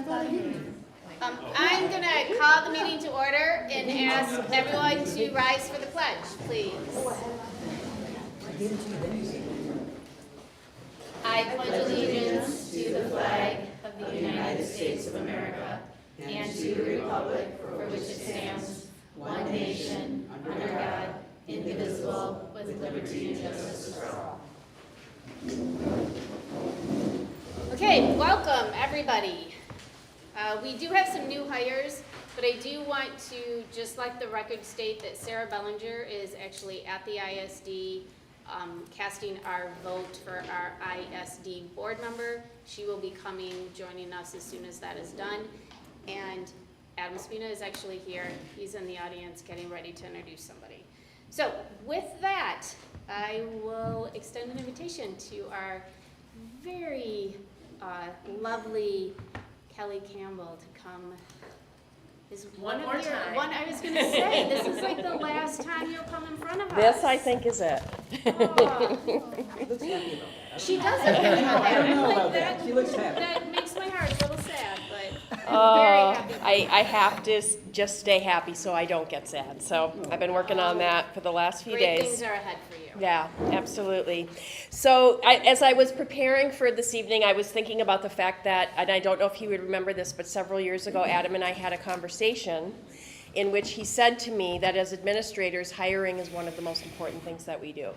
I'm going to call the meeting to order and ask everyone to rise for the pledge, please. I pledge allegiance to the flag of the United States of America and to the republic for which it stands, one nation, under God, indivisible, with liberty and justice for all. Okay, welcome everybody. We do have some new hires, but I do want to just let the record state that Sarah Bellinger is actually at the ISD casting our vote for our ISD board member. She will be coming, joining us as soon as that is done. And Adam Spina is actually here. He's in the audience getting ready to introduce somebody. So with that, I will extend an invitation to our very lovely Kelly Campbell to come. Is one more time. I was going to say, this is like the last time you'll come in front of us. This, I think, is it. Oh. She does look happy about that. I don't know Like about that. She looks happy. That makes my heart a little sad, but I'm very happy. I have to just stay happy so I don't get sad. So I've been working on that for the last few Great days. things are ahead for you. Yeah, absolutely. So as I was preparing for this evening, I was thinking about the fact that, and I don't know if you would remember this, but several years ago, Adam and I had a conversation in which he said to me that as administrators, hiring is one of the most important things that we do.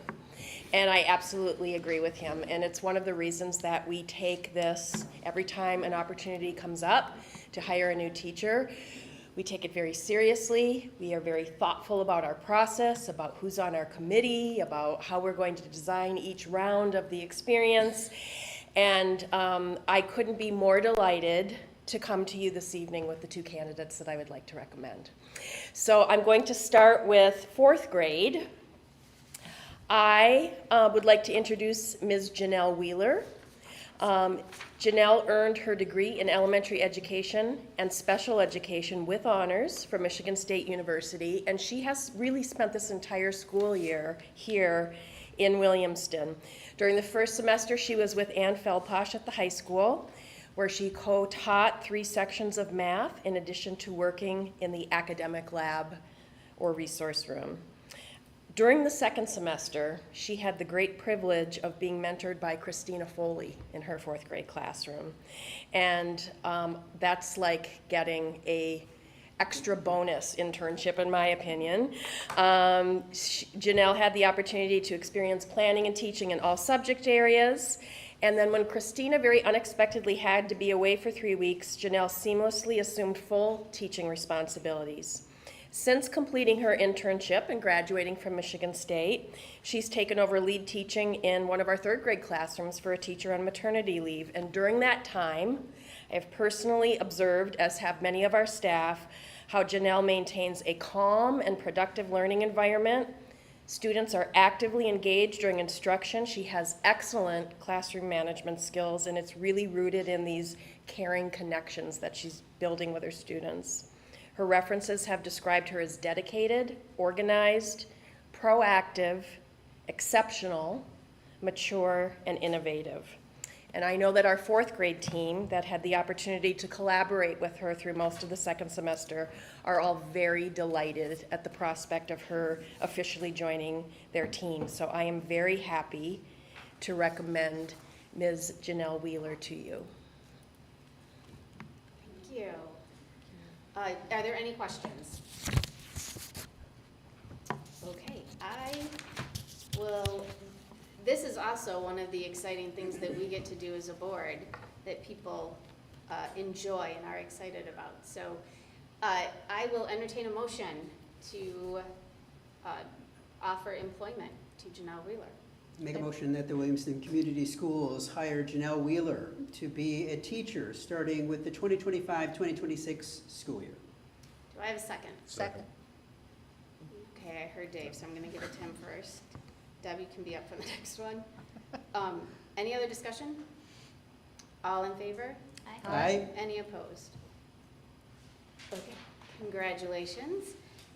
And I absolutely agree with him. And it's one of the reasons that we take this every time an opportunity comes up to hire a new teacher. We take it very seriously. We are very thoughtful about our process, about who's on our committee, about how we're going to design each round of the experience. And I couldn't be more delighted to come to you this evening with the two candidates that I would like to recommend. So I'm going to start with fourth grade. I would like to introduce Ms. Janelle Wheeler. Janelle earned her degree in elementary education and special education with honors from Michigan State University, and she has really spent this entire school year here in Williamston. During the first semester, she was with Ann Felposh at the high school, where she co-taught 3 sections of math in addition to working in the academic lab or resource room. During the second semester, she had the great privilege of being mentored by Christina Foley in her 4th grade classroom. And that's like getting a extra bonus internship, in my opinion. Janelle had the opportunity to experience planning and teaching in all subject areas. And then when Christina very unexpectedly had to be away for 3 weeks, Janelle seamlessly assumed full teaching responsibilities. Since completing her internship and graduating from Michigan State, she's taken over lead teaching in one of our 3rd grade classrooms for a teacher on maternity leave. And during that time, I have personally observed, as have many of our staff, how Janelle maintains a calm and productive learning environment. Students are actively engaged during instruction. She has excellent classroom management skills, and it's really rooted in these caring connections that she's building with her students. Her references have described her as dedicated, organized, proactive, exceptional, mature, and innovative. And I know that our 4th grade team that had the opportunity to collaborate with her through most of the second semester are all very delighted at the prospect of her officially joining their team. So I am very happy to recommend Ms. Janelle Wheeler to you. Thank you. Are there any questions? Okay, this is also one of the exciting things that we get to do as a board that people enjoy and are excited about. So I will entertain a motion to offer employment to Janelle Wheeler. Make a motion that the Williamston Community Schools hire Janelle Wheeler to be a teacher starting with the 2025-2026 school year. Do I have a second? Second. Okay, I heard Dave, so I'm going to give it to him first. Deb, you can be up for the next one. Any other discussion? All in favor? Aye. Any opposed? Okay, congratulations.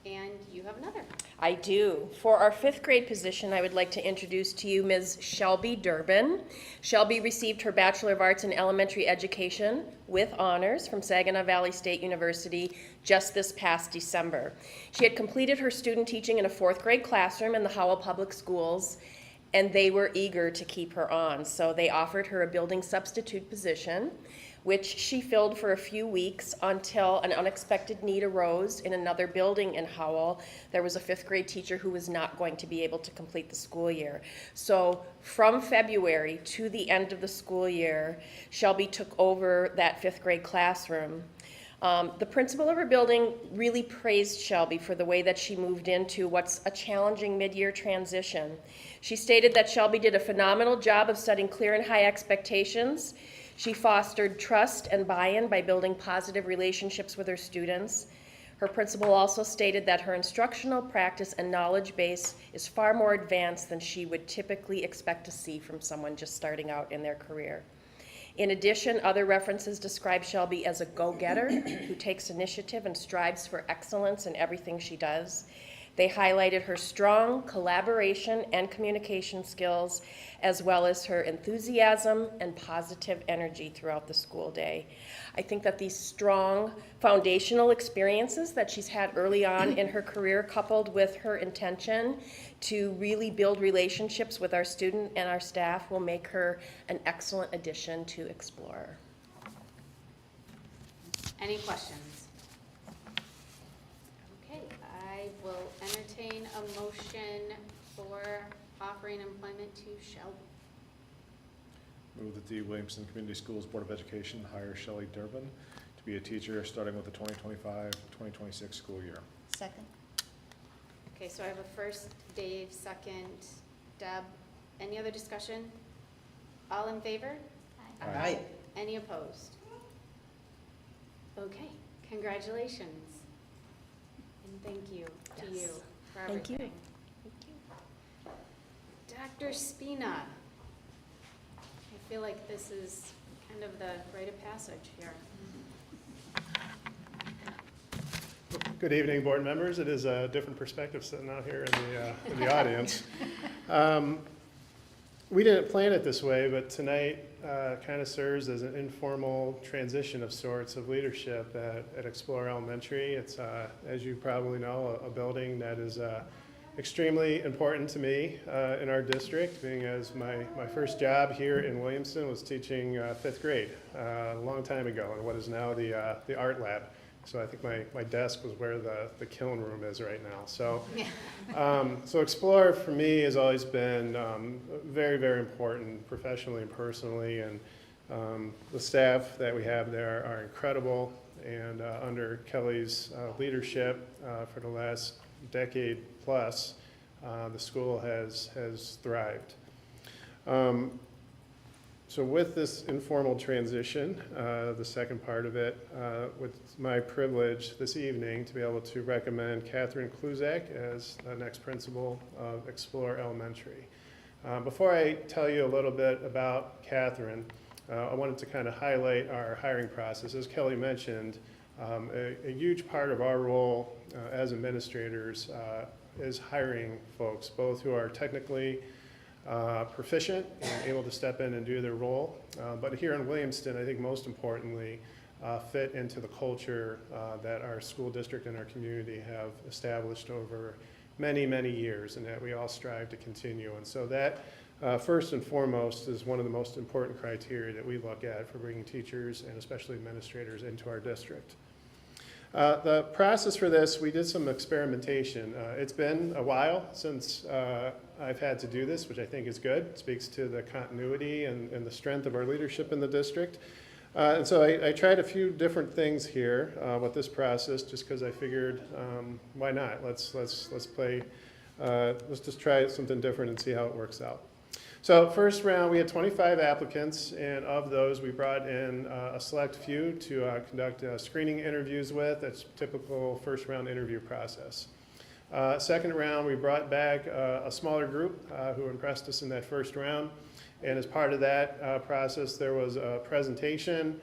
And you have another. I do. For our 5th grade position, I would like to introduce to you Ms. Shelby Durbin. Shelby received her Bachelor of Arts in Elementary Education with honors from Saginaw Valley State University just this past December. She had completed her student teaching in a 4th grade classroom in the Howell Public Schools, and they were eager to keep her on. So they offered her a building substitute position, which she filled for a few weeks until an unexpected need arose in another building in Howell. There was a 5th grade teacher who was not going to be able to complete the school year. So from February to the end of the school year, Shelby took over that 5th grade classroom. The principal of her building really praised Shelby for the way that she moved into what's a challenging mid-year transition. She stated that Shelby did a phenomenal job of setting clear and high expectations. She fostered trust and buy-in by building positive relationships with her students. Her principal also stated that her instructional practice and knowledge base is far more advanced than she would typically expect to see from someone just starting out in their career. In addition, other references describe Shelby as a go-getter who takes initiative and strives for excellence in everything she does. They highlighted her strong collaboration and communication skills, as well as her enthusiasm and positive energy throughout the school day. I think that these strong foundational experiences that she's had early on in her career, coupled with her intention to really build relationships with our student and our staff, will make her an excellent addition to Explorer. Any questions? Okay, I will entertain a motion for offering employment to Shelby. Move that the Williamston Community Schools Board of Education hire Shelley Durbin to be a teacher starting with the 2025-2026 school year. Second. Okay, so I have a first, Dave, second, Deb. Any other discussion? All in favor? Aye. Any opposed? Okay, congratulations. And thank you to Yes. you for Thank you. everything. Dr. Spina. I feel like this is kind of the rite of passage here. Good evening, board members. It is a different perspective sitting out here in the audience. We didn't plan it this way, but tonight kind of serves as an informal transition of sorts of leadership at Explorer Elementary. It's, as you probably know, a building that is extremely important to me in our district, being as my first job here in Williamston was teaching 5th grade a long time ago in what is now the art lab. So I think my desk was where the kiln room is right now. So, so Explorer for me has always been very, very important professionally and personally. And the staff that we have there are incredible. And under Kelly's leadership for the last decade plus, the school has thrived. So with this informal transition, the second part of it, it's my privilege this evening to be able to recommend Catherine Kluzak as the next principal of Explorer Elementary. Before I tell you a little bit about Catherine, I wanted to kind of highlight our hiring process. As Kelly mentioned, a huge part of our role as administrators is hiring folks, both who are technically proficient and able to step in and do their role. But here in Williamston, I think most importantly, fit into the culture that our school district and our community have established over many, many years, and that we all strive to continue. And so that, first and foremost, is one of the most important criteria that we look at for bringing teachers and especially administrators into our district. The process for this, we did some experimentation. It's been a while since I've had to do this, which I think is good. It speaks to the continuity and the strength of our leadership in the district. And so I tried a few different things here with this process, just because I figured, why not? Let's just try something different and see how it works out. So first round, we had 25 applicants, and of those, we brought in a select few to conduct screening interviews with. That's typical first round interview process. Second round, we brought back a smaller group who impressed us in that first round. And as part of that process, there was a presentation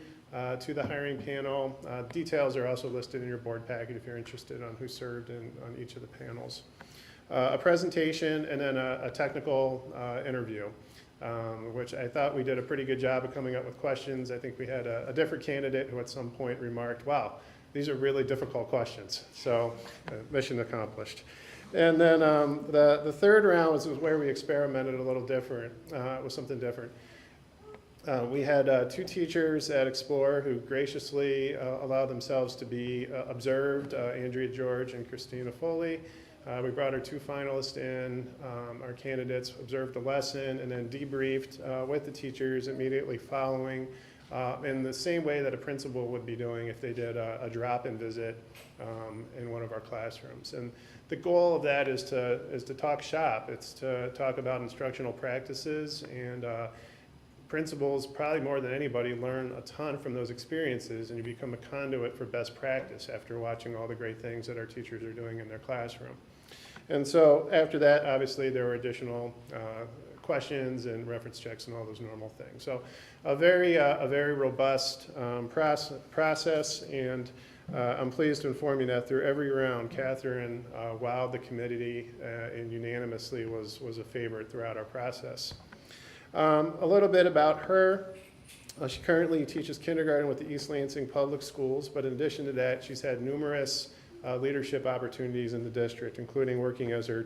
to the hiring panel. Details are also listed in your board packet if you're interested on who served on each of the panels. A presentation and then a technical interview, which I thought we did a pretty good job of coming up with questions. I think we had a different candidate who at some point remarked, wow, these are really difficult questions. So mission accomplished. And then the third round was where we experimented a little different, with something different. We had 2 teachers at Explore who graciously allowed themselves to be observed, Andrea George and Christina Foley. We brought our 2 finalists in, our candidates observed the lesson and then debriefed with the teachers immediately following in the same way that a principal would be doing if they did a drop-in visit in one of our classrooms. And the goal of that is to talk shop. It's to talk about instructional practices, and principals, probably more than anybody, learn a ton from those experiences, and you become a conduit for best practice after watching all the great things that our teachers are doing in their classroom. And so after that, obviously, there were additional questions and reference checks and all those normal things. So a very robust process, and I'm pleased to inform you that through every round, Catherine wowed the committee and unanimously was a favorite throughout our process. A little bit about her. She currently teaches kindergarten with the East Lansing Public Schools, but in addition to that, she's had numerous leadership opportunities in the district, including working as her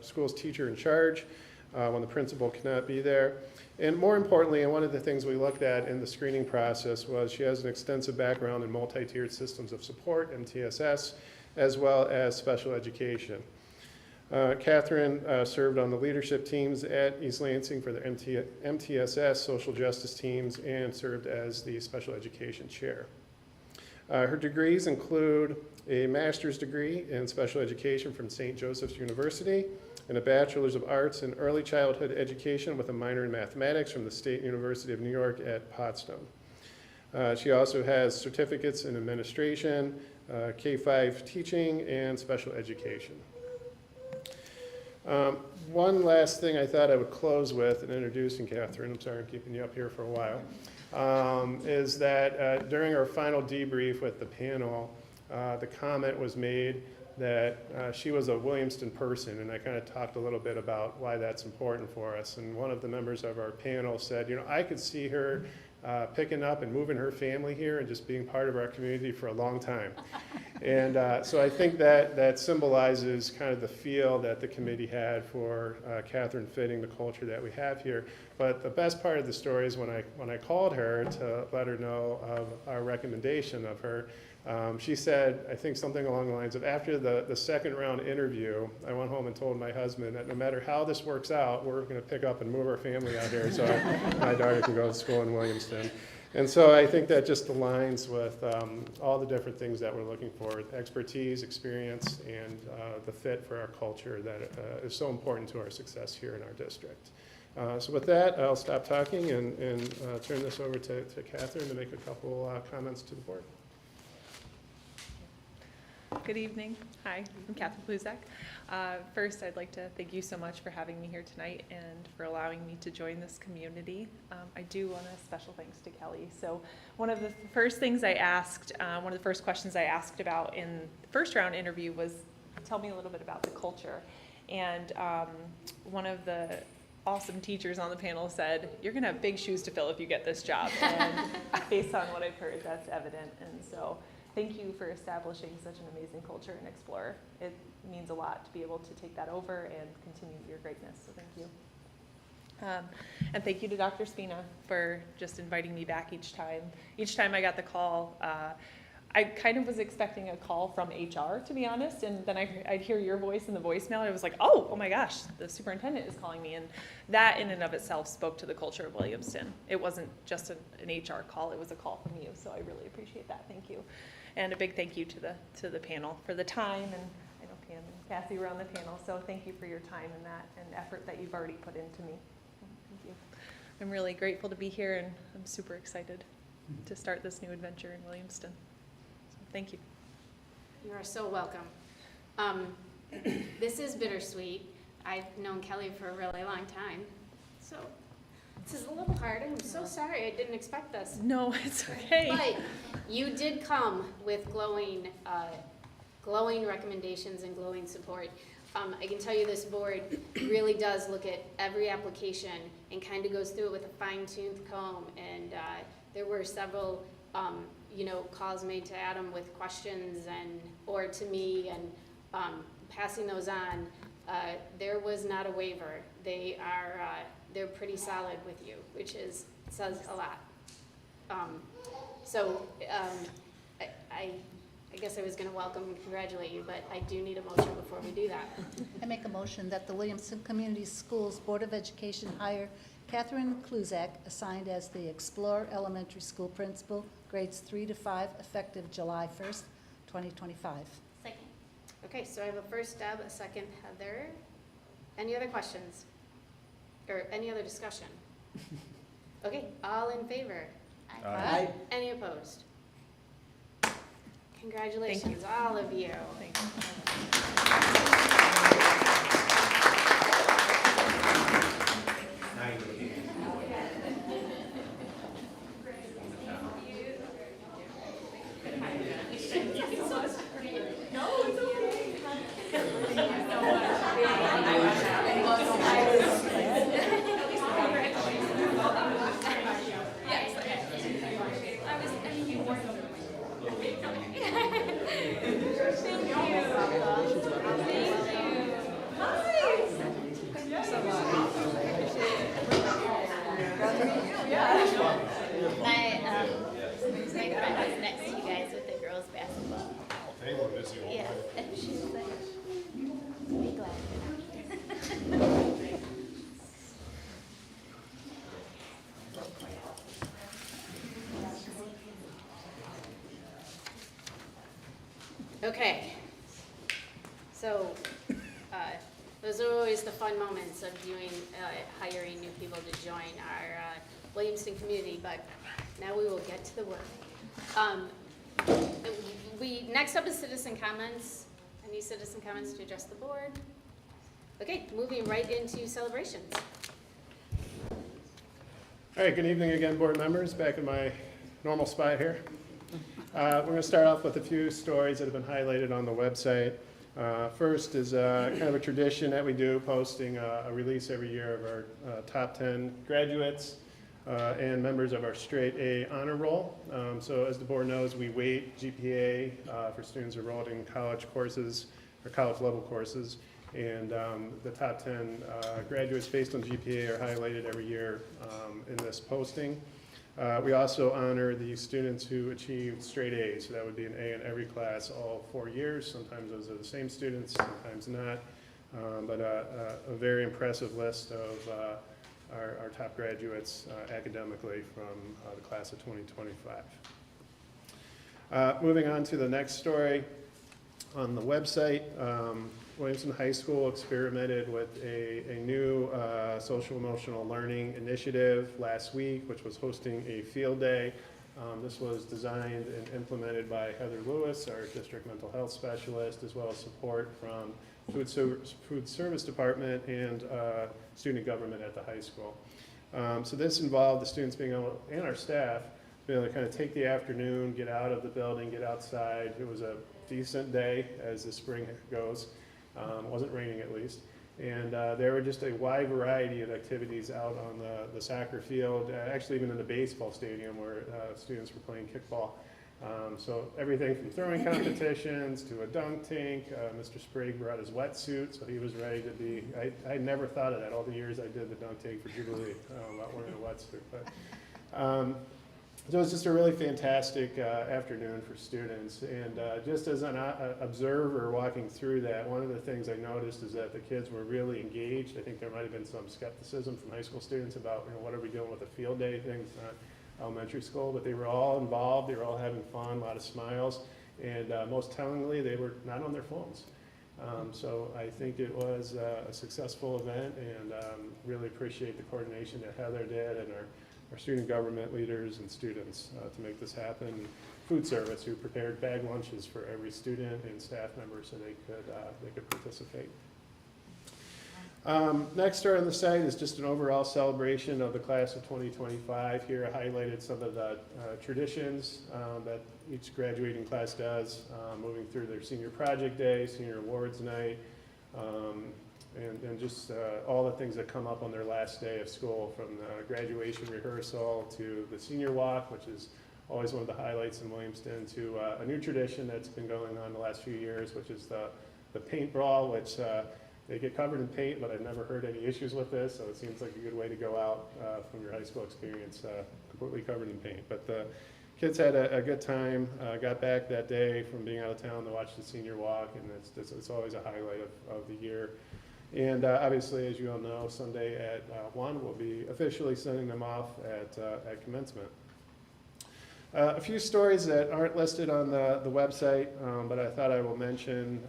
school's teacher in charge when the principal cannot be there. And more importantly, and one of the things we looked at in the screening process was she has an extensive background in multi-tiered systems of support, MTSS, as well as special education. Catherine served on the leadership teams at East Lansing for the MTSS social justice teams and served as the special education chair. Her degrees include a master's degree in special education from St. Joseph's University and a bachelor's of arts in early childhood education with a minor in mathematics from the State University of New York at Potsdam. She also has certificates in administration, K-5 teaching, and special education. One last thing I thought I would close with in introducing Catherine, I'm sorry I'm keeping you up here for a while, is that during our final debrief with the panel, the comment was made that she was a Williamston person, and I kind of talked a little bit about why that's important for us. And one of the members of our panel said, you know, I could see her picking up and moving her family here and just being part of our community for a long time. And so I think that symbolizes kind of the feel that the committee had for Catherine fitting the culture that we have here. But the best part of the story is when I called her to let her know of our recommendation of her, she said, I think something along the lines of, after the second round interview, I went home and told my husband that no matter how this works out, we're going to pick up and move our family out here so my daughter can go to school in Williamston. And so I think that just aligns with all the different things that we're looking for: expertise, experience, and the fit for our culture that is so important to our success here in our district. So with that, I'll stop talking and turn this over to Catherine to make a couple comments to the board. Good evening. Hi, I'm Catherine Pluzak. First, I'd like to thank you so much for having me here tonight and for allowing me to join this community. I do want a special thanks to Kelly. So one of the first things I asked, one of the first questions I asked about in the first round interview was, tell me a little bit about the culture. And one of the awesome teachers on the panel said, you're going to have big shoes to fill if you get this job. And based on what I've heard, that's evident. And so thank you for establishing such an amazing culture in Explorer. It means a lot to be able to take that over and continue your greatness, so thank you. And thank you to Dr. Spina for just inviting me back each time. Each time I got the call, I kind of was expecting a call from HR, to be honest, and then I'd hear your voice in the voicemail, and I was like, oh my gosh, the superintendent is calling me, and that in and of itself spoke to the culture of Williamston. It wasn't just an HR call, it was a call from you, so I really appreciate that, thank you. And a big thank you to the panel for the time, and I know Pam and Cassie were on the panel, so thank you for your time and that and effort that you've already put into me. Thank you. I'm really grateful to be here, and I'm super excited to start this new adventure in Williamston. So thank you. You are so welcome. This is bittersweet. I've known Kelly for a really long time, so This is a little hard. I'm so sorry. I didn't expect this. No, it's okay. But you did come with glowing recommendations and glowing support. I can tell you this board really does look at every application and kind of goes through it with a fine-tooth comb. And there were several, calls made to Adam with questions or to me, and passing those on. There was not a waiver. They're pretty solid with you, which says a lot. I guess I was going to welcome and congratulate you, but I do need a motion before we do that. I make a motion that the Williamston Community Schools Board of Education hire Catherine Kluzak, assigned as the Explorer Elementary School Principal, grades 3 to 5, effective July 1st, 2025. Second. Okay, so I have a first Deb, a second Heather. Any other questions? Or any other discussion? Okay, all in favor? Aye. Any opposed? Congratulations, all of you. Thank you. My friend was next to you guys with the girls' basketball. They were busy all Yeah, night. and she was like, be glad you're not here. Okay. So, those are always the fun moments of hiring new people to join our Williamston community, but now we will get to the work. Next up is citizen comments. Any citizen comments to address the board? Okay, moving right into celebrations. All right, good evening again, board members, back in my normal spot here. We're going to start off with a few stories that have been highlighted on the website. First is kind of a tradition that we do, posting a release every year of our top 10 graduates and members of our straight A honor roll. So as the board knows, we weight GPA for students enrolled in college courses or college level courses. And the top 10 graduates based on GPA are highlighted every year in this posting. We also honor the students who achieved straight A's, so that would be an A in every class all 4 years. Sometimes those are the same students, sometimes not, but a very impressive list of our top graduates academically from the class of 2025. Moving on to the next story. On the website, Williamston High School experimented with a new social emotional learning initiative last week, which was hosting a field day. This was designed and implemented by Heather Lewis, our district mental health specialist, as well as support from food service department and student government at the high school. So this involved the students being able, and our staff, being able to kind of take the afternoon, get out of the building, get outside. It was a decent day as the spring goes. It wasn't raining at least. And there were just a wide variety of activities out on the soccer field, actually even in the baseball stadium where students were playing kickball. So everything from throwing competitions to a dunk tank. Mr. Sprague brought his wetsuit, so he was ready to be, I never thought of that all the years I did the dunk tank for Jubilee about wearing a wetsuit. But, so it was just a really fantastic afternoon for students, and just as an observer walking through that, one of the things I noticed is that the kids were really engaged. I think there might have been some skepticism from high school students about, what are we doing with a field day thing? It's not elementary school, but they were all involved, they were all having fun, a lot of smiles, and most tellingly, they were not on their phones. So I think it was a successful event, and really appreciate the coordination that Heather did and our student government leaders and students to make this happen. Food service, who prepared bag lunches for every student and staff member so they could participate. Next on the site is just an overall celebration of the class of 2025. Here I highlighted some of the traditions that each graduating class does, moving through their senior project day, senior awards night, and just all the things that come up on their last day of school, from the graduation rehearsal to the senior walk, which is always one of the highlights in Williamston, to a new tradition that's been going on the last few years, which is the paint brawl, which they get covered in paint, but I've never heard any issues with this, so it seems like a good way to go out from your high school experience completely covered in paint. But the kids had a good time, got back that day from being out of town to watch the senior walk, and it's always a highlight of the year. And obviously, as you all know, Sunday at 1, we'll be officially sending them off at commencement. A few stories that aren't listed on the website, but I thought I will mention.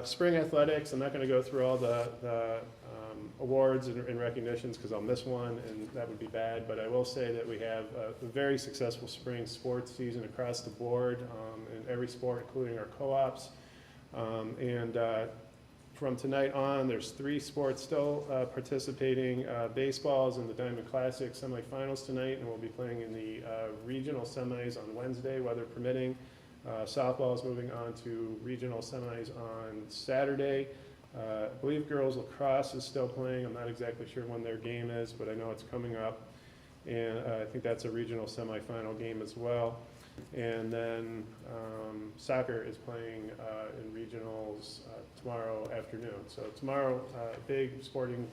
Spring athletics, I'm not going to go through all the awards and recognitions because I'll miss one, and that would be bad, but I will say that we have a very successful spring sports season across the board in every sport, including our co-ops. From tonight on, there's 3 sports still participating. Baseball's in the Diamond Classic semifinals tonight, and we'll be playing in the regional semis on Wednesday, weather permitting. Softball is moving on to regional semis on Saturday. I believe girls lacrosse is still playing. I'm not exactly sure when their game is, but I know it's coming up. And I think that's a regional semifinal game as well. And then soccer is playing in regionals tomorrow afternoon. So tomorrow, big sporting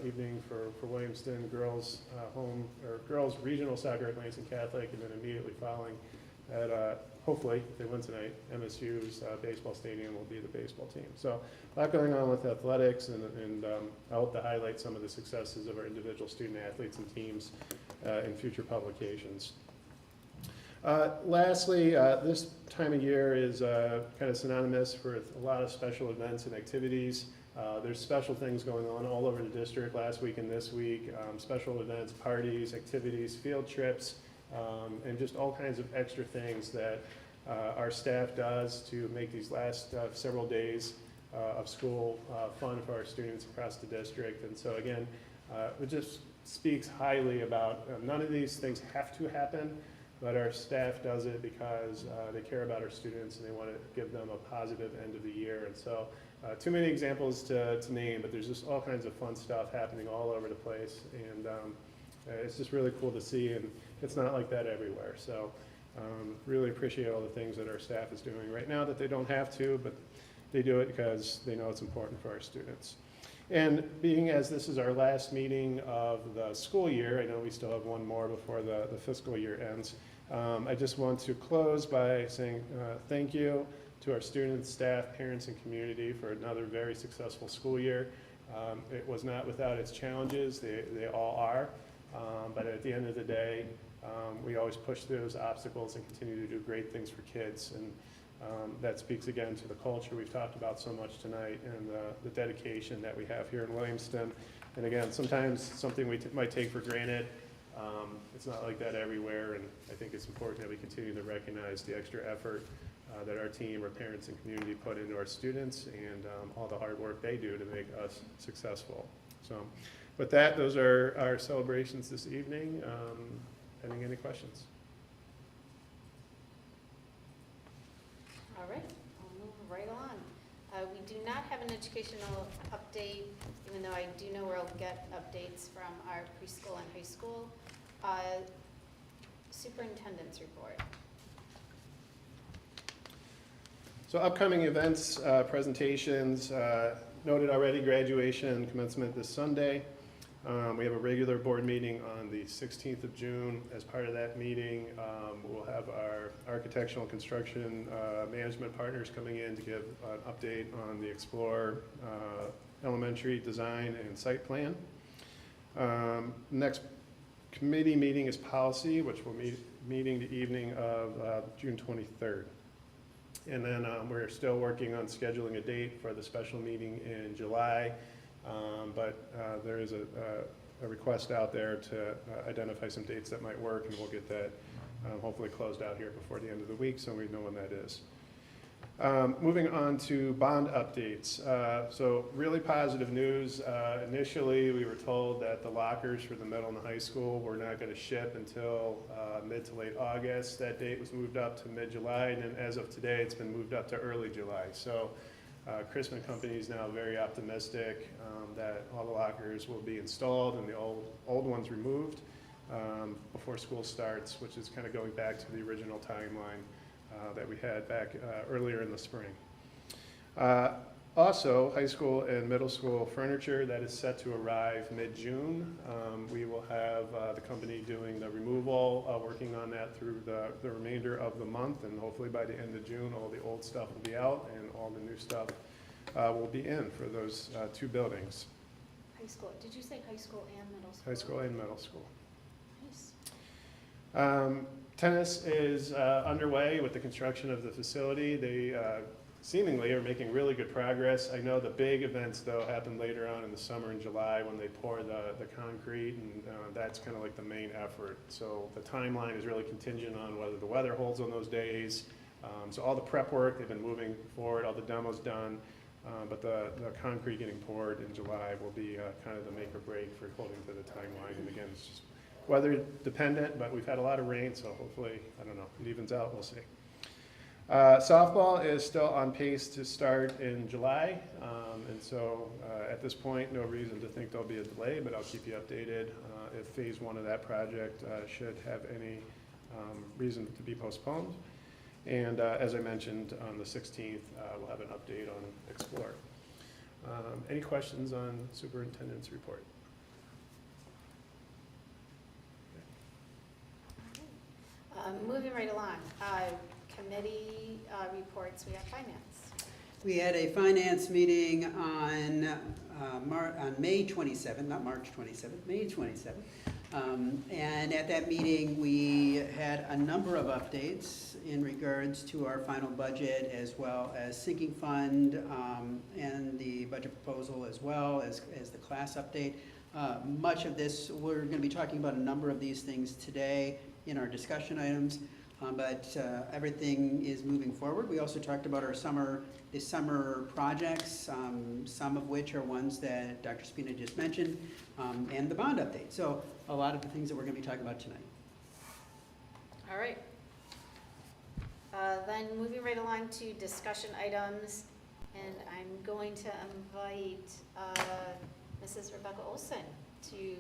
evening for Williamston. Girls girls regional soccer at Lansing Catholic, and then immediately following at hopefully, if they win tonight, MSU's baseball stadium will be the baseball team. So a lot going on with athletics, and I hope to highlight some of the successes of our individual student athletes and teams in future publications. Lastly, this time of year is kind of synonymous with a lot of special events and activities. There's special things going on all over the district last week and this week, special events, parties, activities, field trips, and just all kinds of extra things that our staff does to make these last several days of school fun for our students across the district. And so again, it just speaks highly about none of these things have to happen, but our staff does it because they care about our students and they want to give them a positive end of the year. And so too many examples to name, but there's just all kinds of fun stuff happening all over the place. And it's just really cool to see, and it's not like that everywhere. So really appreciate all the things that our staff is doing right now that they don't have to, but they do it because they know it's important for our students. And being as this is our last meeting of the school year, I know we still have one more before the fiscal year ends. I just want to close by saying thank you to our students, staff, parents, and community for another very successful school year. It was not without its challenges, they all are. But at the end of the day, we always push through those obstacles and continue to do great things for kids. And that speaks again to the culture we've talked about so much tonight, and the dedication that we have here in Williamston. And again, sometimes something we might take for granted, it's not like that everywhere, and I think it's important that we continue to recognize the extra effort that our team, our parents, and community put into our students, and all the hard work they do to make us successful. So with that, those are our celebrations this evening. Any questions? All right, I'll move right on. We do not have an educational update, even though I do know we'll get updates from our preschool and high school. Superintendent's report. So upcoming events, presentations, noted already, graduation, commencement this Sunday. We have a regular board meeting on the 16th of June. As part of that meeting, we'll have our architectural and construction management partners coming in to give an update on the Explore elementary design and site plan. Next committee meeting is policy, which will meeting the evening of June 23rd. And then we're still working on scheduling a date for the special meeting in July. But there is a request out there to identify some dates that might work, and we'll get that hopefully closed out here before the end of the week, so we know when that is. Moving on to bond updates. So really positive news. Initially, we were told that the lockers for the middle and the high school were not going to ship until mid to late August. That date was moved up to mid-July, and then as of today, it's been moved up to early July. So Chris and Company is now very optimistic that all the lockers will be installed and the old ones removed before school starts, which is kind of going back to the original timeline that we had back earlier in the spring. Also, high school and middle school furniture that is set to arrive mid-June. We will have the company doing the removal, working on that through the remainder of the month, and hopefully by the end of June, all the old stuff will be out and all the new stuff will be in for those two buildings, High school, did you say high school and middle school? high school and middle school. Nice. Tennis is underway with the construction of the facility. They seemingly are making really good progress. I know the big events, though, happen later on in the summer in July when they pour the concrete, and that's kind of like the main effort. So the timeline is really contingent on whether the weather holds on those days. So all the prep work, they've been moving forward, all the demos done, but the concrete getting poured in July will be kind of the make or break for holding to the timeline. And again, it's just weather dependent, but we've had a lot of rain, so hopefully, I don't know, it evens out, we'll see. Softball is still on pace to start in July, and so at this point, no reason to think there'll be a delay, but I'll keep you updated if phase one of that project should have any reason to be postponed. And as I mentioned, on the 16th, we'll have an update on Explore. Any questions on superintendent's report? Moving right along, committee reports, we have finance. We had a finance meeting on May 27th, not March 27th, May 27th. And at that meeting, we had a number of updates in regards to our final budget, as well as sinking fund and the budget proposal, as well as the class update. Much of this, we're going to be talking about a number of these things today in our discussion items, but everything is moving forward. We also talked about our summer projects, some of which are ones that Dr. Spina just mentioned, and the bond update. So a lot of the things that we're going to be talking about tonight. All right. Then moving right along to discussion items, and I'm going to invite Mrs. Rebecca Olson to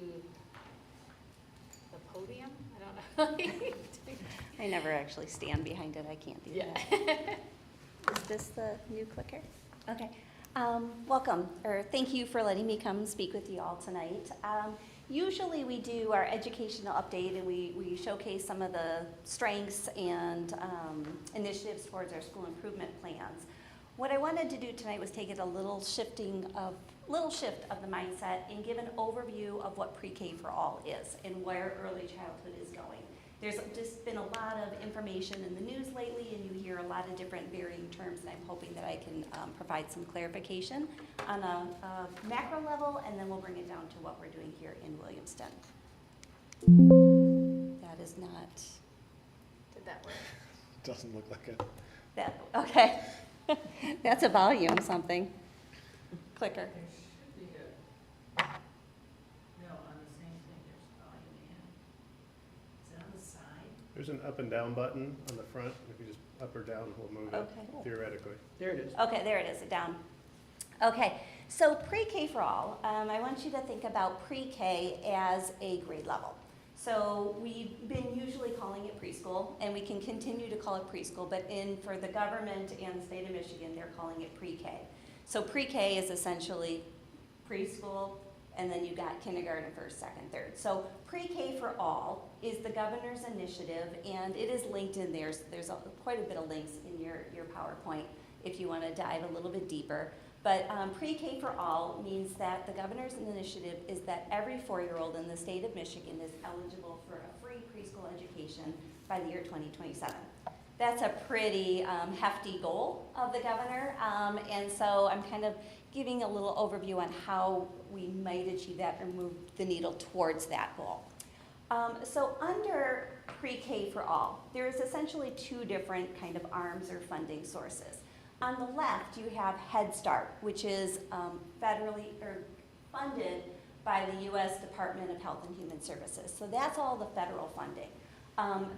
the podium. I don't know. I never actually stand behind it. I can't do that. Is this the new clicker? Okay. Welcome, or thank you for letting me come speak with you all tonight. Usually we do our educational update and we showcase some of the strengths and initiatives towards our school improvement plans. What I wanted to do tonight was take it a little shift of the mindset and give an overview of what pre-K for all is and where early childhood is going. There's just been a lot of information in the news lately, and you hear a lot of different varying terms, and I'm hoping that I can provide some clarification on a macro level, and then we'll bring it down to what we're doing here in Williamston. That is not. Did that work? Doesn't look like it. That, okay. That's a volume something. Clicker. There's an up and down button on the front. If you just up or down, we'll move it, Okay. theoretically. There it is. Okay, there it is, down. Okay, so pre-K for all, I want you to think about pre-K as a grade level. So we've been usually calling it preschool, and we can continue to call it preschool, but for the government and the state of Michigan, they're calling it pre-K. So pre-K is essentially preschool, and then you got kindergarten, first, second, third. So pre-K for all is the governor's initiative, and it is linked in there. So there's quite a bit of links in your PowerPoint if you want to dive a little bit deeper. But pre-K for all means that the governor's initiative is that every 4-year-old in the state of Michigan is eligible for a free preschool education by the year 2027. That's a pretty hefty goal of the governor, and so I'm kind of giving a little overview on how we might achieve that or move the needle towards that goal. So under pre-K for all, there's essentially two different kind of arms or funding sources. On the left, you have Head Start, which is federally or funded by the U.S. Department of Health and Human Services. So that's all the federal funding.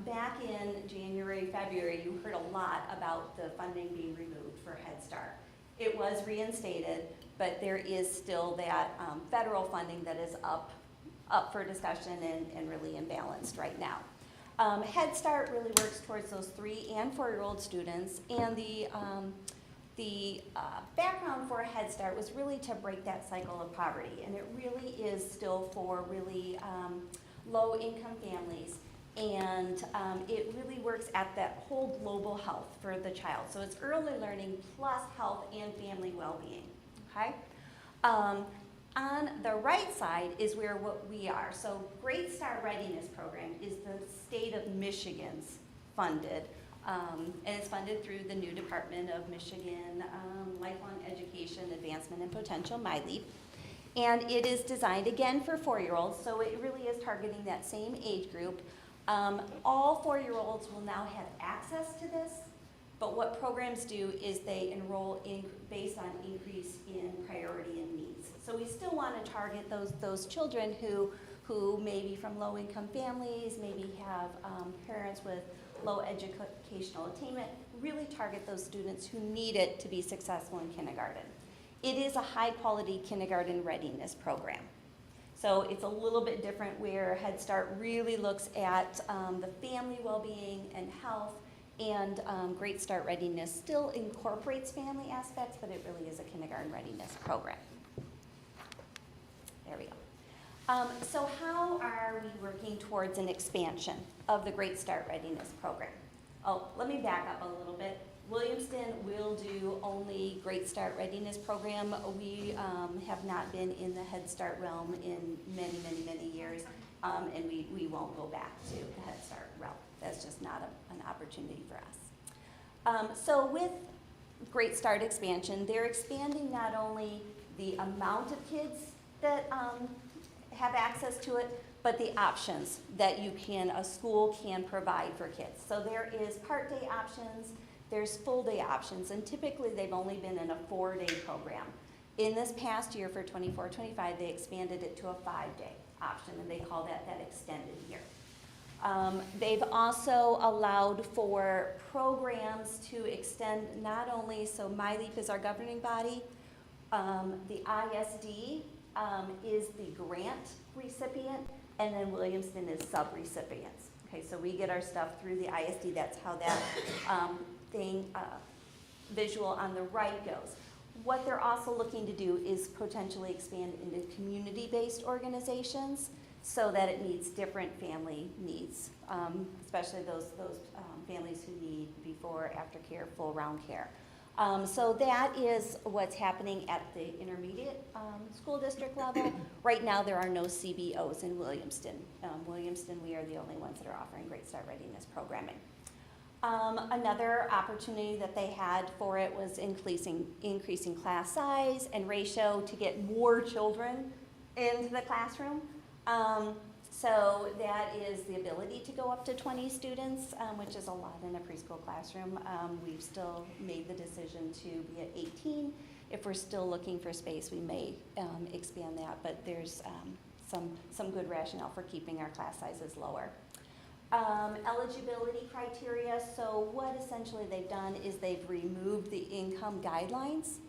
Back in January, February, you heard a lot about the funding being removed for Head Start. It was reinstated, but there is still that federal funding that is up for discussion and really imbalanced right now. Head Start really works towards those 3 and 4-year-old students, and the background for Head Start was really to break that cycle of poverty, and it really is still for really low-income families, and it really works at that whole global health for the child. So it's early learning plus health and family well-being, okay? On the right side is where what we are. So Great Start Readiness Program is the state of Michigan's funded, and it's funded through the new Department of Michigan Lifelong Education, Advancement, and Potential, MyLEAP. And it is designed again for 4-year-olds, so it really is targeting that same age group. All 4-year-olds will now have access to this, but what programs do is they enroll based on increase in priority and needs. So we still want to target those children who may be from low-income families, maybe have parents with low educational attainment, really target those students who need it to be successful in kindergarten. It is a high-quality kindergarten readiness program. So it's a little bit different where Head Start really looks at the family well-being and health, and Great Start Readiness still incorporates family aspects, but it really is a kindergarten readiness program. There we go. So how are we working towards an expansion of the Great Start Readiness program? Oh, let me back up a little bit. Williamston will do only Great Start Readiness program. We have not been in the Head Start realm in many, many, many years, and we won't go back to the Head Start realm. That's just not an opportunity for us. So with Great Start expansion, they're expanding not only the amount of kids that have access to it, but the options that a school can provide for kids. So there is part-day options, there's full-day options, and typically they've only been in a 4-day program. In this past year for 24-25, they expanded it to a 5-day option, and they call that extended year. They've also allowed for programs to extend not only, so MyLEAP is our governing body, the ISD is the grant recipient, and then Williamston is sub-recipients. Okay, so we get our stuff through the ISD. That's how that visual on the right goes. What they're also looking to do is potentially expand into community-based organizations so that it meets different family needs, especially those families who need before, after care, full round care. So that is what's happening at the intermediate school district level. Right now, there are no CBOs in Williamston. Williamston, we are the only ones that are offering Great Start Readiness programming. Another opportunity that they had for it was increasing class size and ratio to get more children into the classroom. So that is the ability to go up to 20 students, which is a lot in a preschool classroom. We've still made the decision to be at 18. If we're still looking for space, we may expand that, but there's some good rationale for keeping our class sizes lower. Eligibility criteria, so what essentially they've done is they've removed the income guidelines.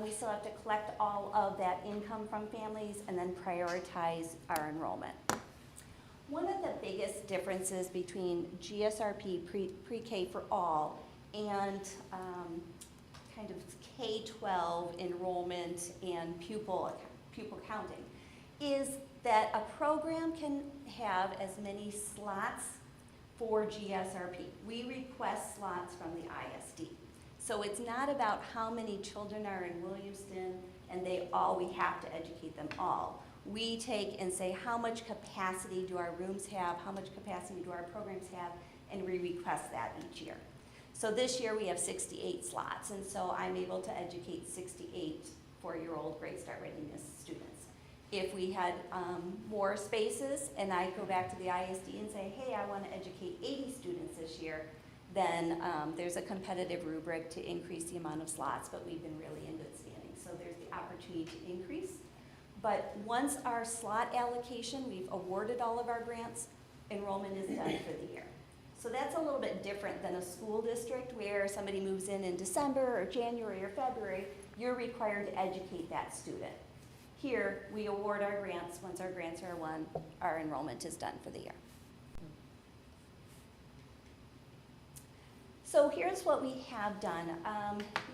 We still have to collect all of that income from families and then prioritize our enrollment. One of the biggest differences between GSRP pre-K for all and kind of K-12 enrollment and pupil counting is that a program can have as many slots for GSRP. We request slots from the ISD. So it's not about how many children are in Williamston and we have to educate them all. We take and say how much capacity do our rooms have, how much capacity do our programs have, and we request that each year. So this year we have 68 slots, and so I'm able to educate 68 4-year-old Great Start Readiness students. If we had more spaces and I go back to the ISD and say, hey, I want to educate 80 students this year, then there's a competitive rubric to increase the amount of slots, but we've been really in good standing. So there's the opportunity to increase. But once our slot allocation, we've awarded all of our grants, enrollment is done for the year. So that's a little bit different than a school district where somebody moves in December or January or February, you're required to educate that student. Here, we award our grants. Once our grants are won, our enrollment is done for the year. So here's what we have done.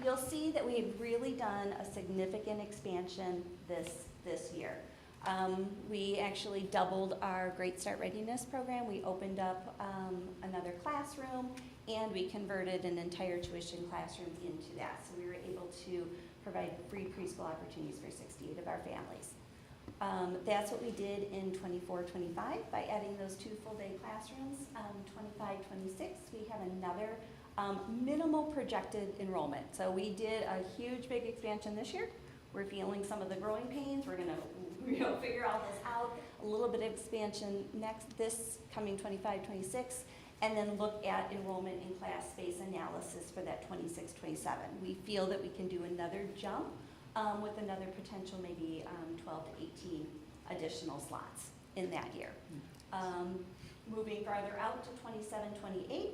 You'll see that we've really done a significant expansion this year. We actually doubled our Great Start Readiness program. We opened up another classroom, and we converted an entire tuition classroom into that. So we were able to provide free preschool opportunities for 68 of our families. That's what we did in 24-25 by adding those 2 full-day classrooms. 25-26, we have another minimal projected enrollment. So we did a huge, big expansion this year. We're feeling some of the growing pains. We're gonna figure all this out. A little bit of expansion this coming 25-26, and then look at enrollment in class space analysis for that 26-27. We feel that we can do another jump with another potential maybe 12 to 18 additional slots in that year. Moving farther out to 27-28,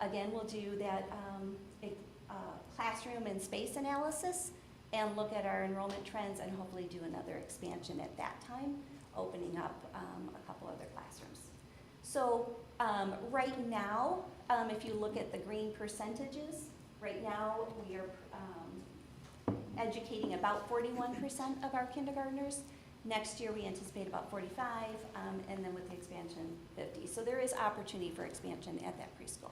again, we'll do that classroom and space analysis and look at our enrollment trends and hopefully do another expansion at that time, opening up a couple other classrooms. So right now, if you look at the green percentages, right now we are educating about 41% of our kindergartners. Next year we anticipate about 45, and then with the expansion, 50. So there is opportunity for expansion at that preschool.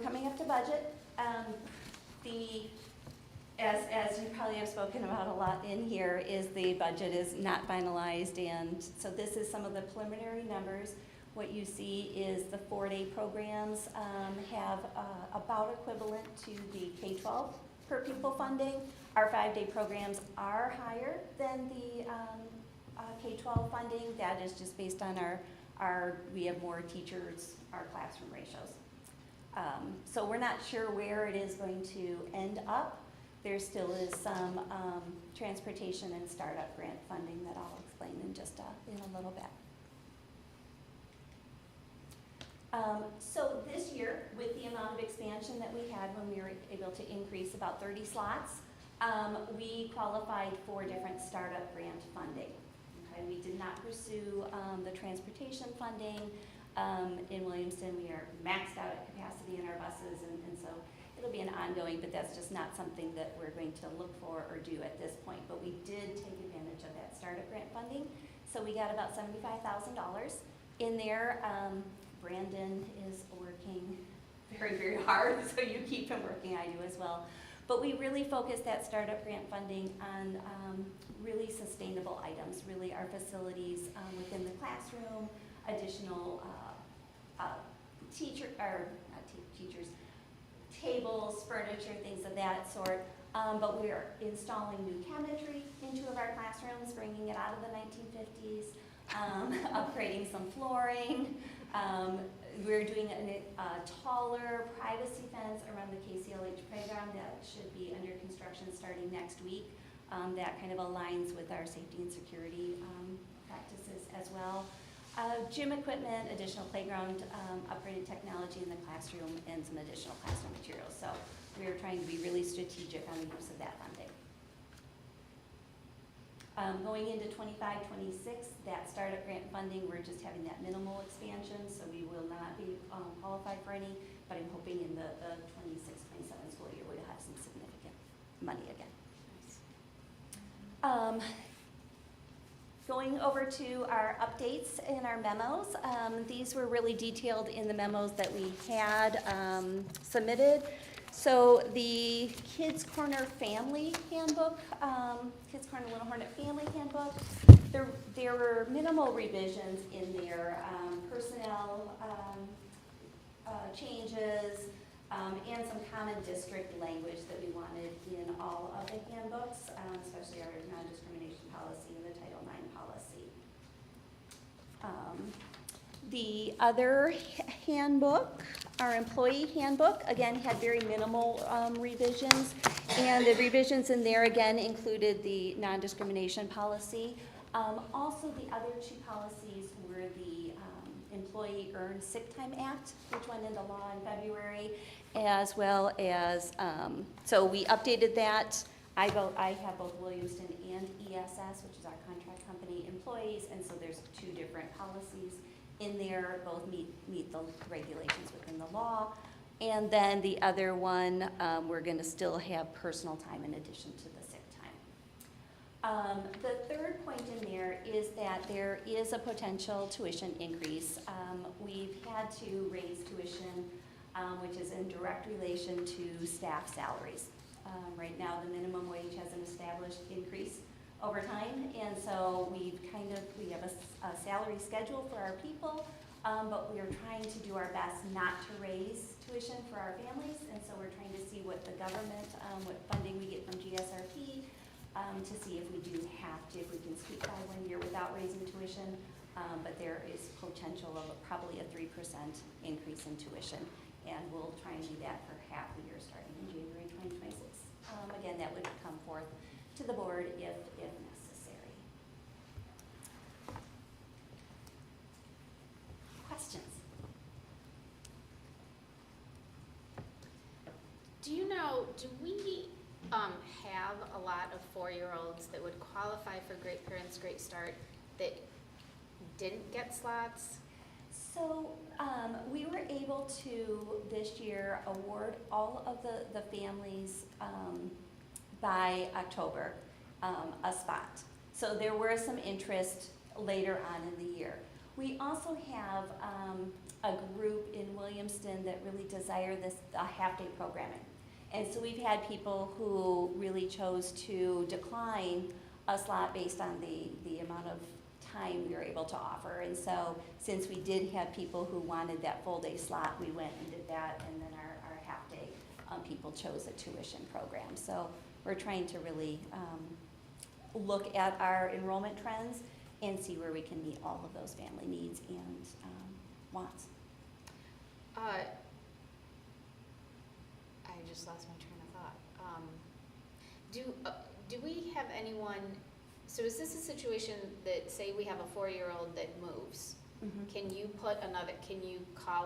Coming up to budget, as you probably have spoken about a lot in here, is the budget is not finalized, and so this is some of the preliminary numbers. What you see is the 4-day programs have about equivalent to the K-12 per pupil funding. Our 5-day programs are higher than the K-12 funding. That is just based on we have more teachers, our classroom ratios. So we're not sure where it is going to end up. There still is some transportation and startup grant funding that I'll explain in just in a little bit. So this year, with the amount of expansion that we had when we were able to increase about 30 slots, we qualified for different startup grant funding. Okay, we did not pursue the transportation funding. In Williamston, we are maxed out at capacity in our buses, and so it'll be an ongoing, but that's just not something that we're going to look for or do at this point. But we did take advantage of that startup grant funding. So we got about $75,000 in there. Brandon is working very, very hard, so you keep him working, I do as well. But we really focused that startup grant funding on really sustainable items, really our facilities within the classroom, additional tables, furniture, things of that sort. But we are installing new cabinetry in 2 of our classrooms, bringing it out of the 1950s, upgrading some flooring. We're doing a taller privacy fence around the KCLH playground that should be under construction starting next week. That kind of aligns with our safety and security practices as well. Gym equipment, additional playground, upgraded technology in the classroom, and some additional classroom materials. So we are trying to be really strategic on the use of that funding. Going into 25-26, that startup grant funding, we're just having that minimal expansion, so we will not be qualified for any, but I'm hoping in the 26-27 school year we'll have some significant money again. Going over to our updates in our memos, these were really detailed in the memos that we had submitted. So the Kids Corner Family Handbook, Kids Corner Little Hornet Family Handbook, there were minimal revisions in there, personnel changes, and some common district language that we wanted in all of the handbooks, especially our non-discrimination policy and the Title IX policy. The other handbook, our employee handbook, again, had very minimal revisions. And the revisions in there, again, included the non-discrimination policy. Also, the other two policies were the Employee Earned Sick Time Act, which went into law in February, as well as, so we updated that. I have both Williamston and ESS, which is our contract company employees, and so there's two different policies in there, both meet the regulations within the law. And then the other one, we're gonna still have personal time in addition to the sick time. The third point in there is that there is a potential tuition increase. We've had to raise tuition, which is in direct relation to staff salaries. Right now, the minimum wage has an established increase over time, and so we have a salary schedule for our people, but we are trying to do our best not to raise tuition for our families, and so we're trying to see what the government, what funding we get from GSRP, to see if we do have to, if we can squeak by 1 year without raising tuition, but there is potential of probably a 3% increase in tuition, and we'll try and do that for half the year starting in January 2026. Again, that would come forth to the board if necessary. Questions? Do you know, do we have a lot of 4-year-olds that would qualify for Great Parents Great Start that didn't get slots? So we were able to this year award all of the families by October a spot. So there were some interest later on in the year. We also have a group in Williamston that really desire a half-day programming. And so we've had people who really chose to decline a slot based on the amount of time we were able to offer. And so since we did have people who wanted that full-day slot, we went and did that, and then our half-day people chose a tuition program. So we're trying to really look at our enrollment trends and see where we can meet all of those family needs and wants. I just lost my train of thought. Do we have anyone, so is this a situation that, say we have a 4-year-old that moves, can you call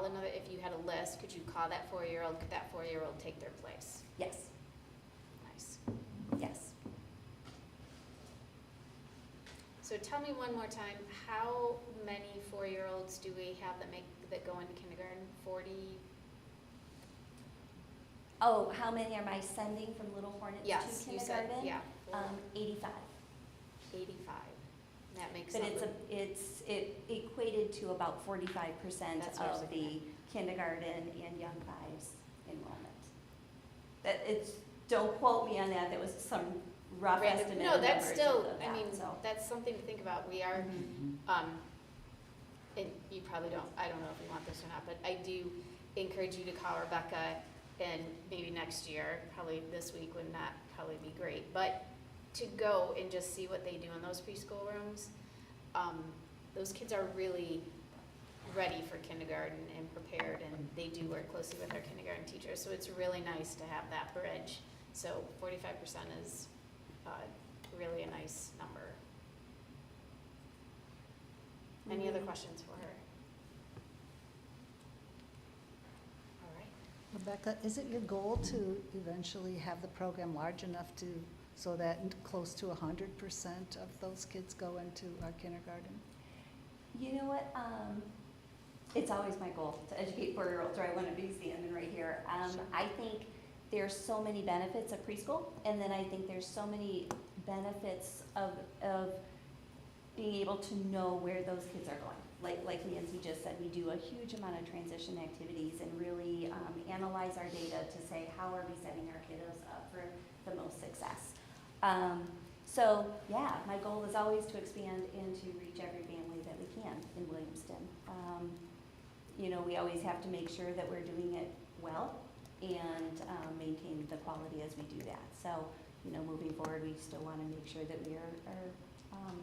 another, if you had a list, could you call that 4-year-old, could that 4-year-old take their place? Yes. Nice. Yes. So tell me one more time, how many 4-year-olds do we have that go into kindergarten? 40? Oh, how many am I sending from Little Hornets Yes, to you said, kindergarten? yeah. 85. 85. That makes But sense. it equated to about 45% That's what I was of looking the kindergarten and young fives enrollment. Don't quote me on that, that was some rough Random- estimate No, of that's numbers still, of that, I mean, so. that's something to think about. We are, and you probably don't, I don't know if you want this or not, but I do encourage you to call Rebecca, and maybe next year, probably this week would not probably be great, but to go and just see what they do in those preschool rooms. Those kids are really ready for kindergarten and prepared, and they do work closely with our kindergarten teachers, so it's really nice to have that bridge. So 45% is really a nice number. Any other questions for her? All right. Rebecca, is it your goal to eventually have the program large enough so that close to 100% of those kids go into our kindergarten? You know what, it's always my goal to educate 4-year-olds, or I want to be standing right here. I think there's so many benefits of preschool, and then I think there's so many benefits of being able to know where those kids are going. Like Nancy just said, we do a huge amount of transition activities and really analyze our data to say, how are we setting our kiddos up for the most success? So yeah, my goal is always to expand and to reach every family that we can in Williamston. You know, we always have to make sure that we're doing it well and maintain the quality as we do that. So, you know, moving forward, we still want to make sure that we are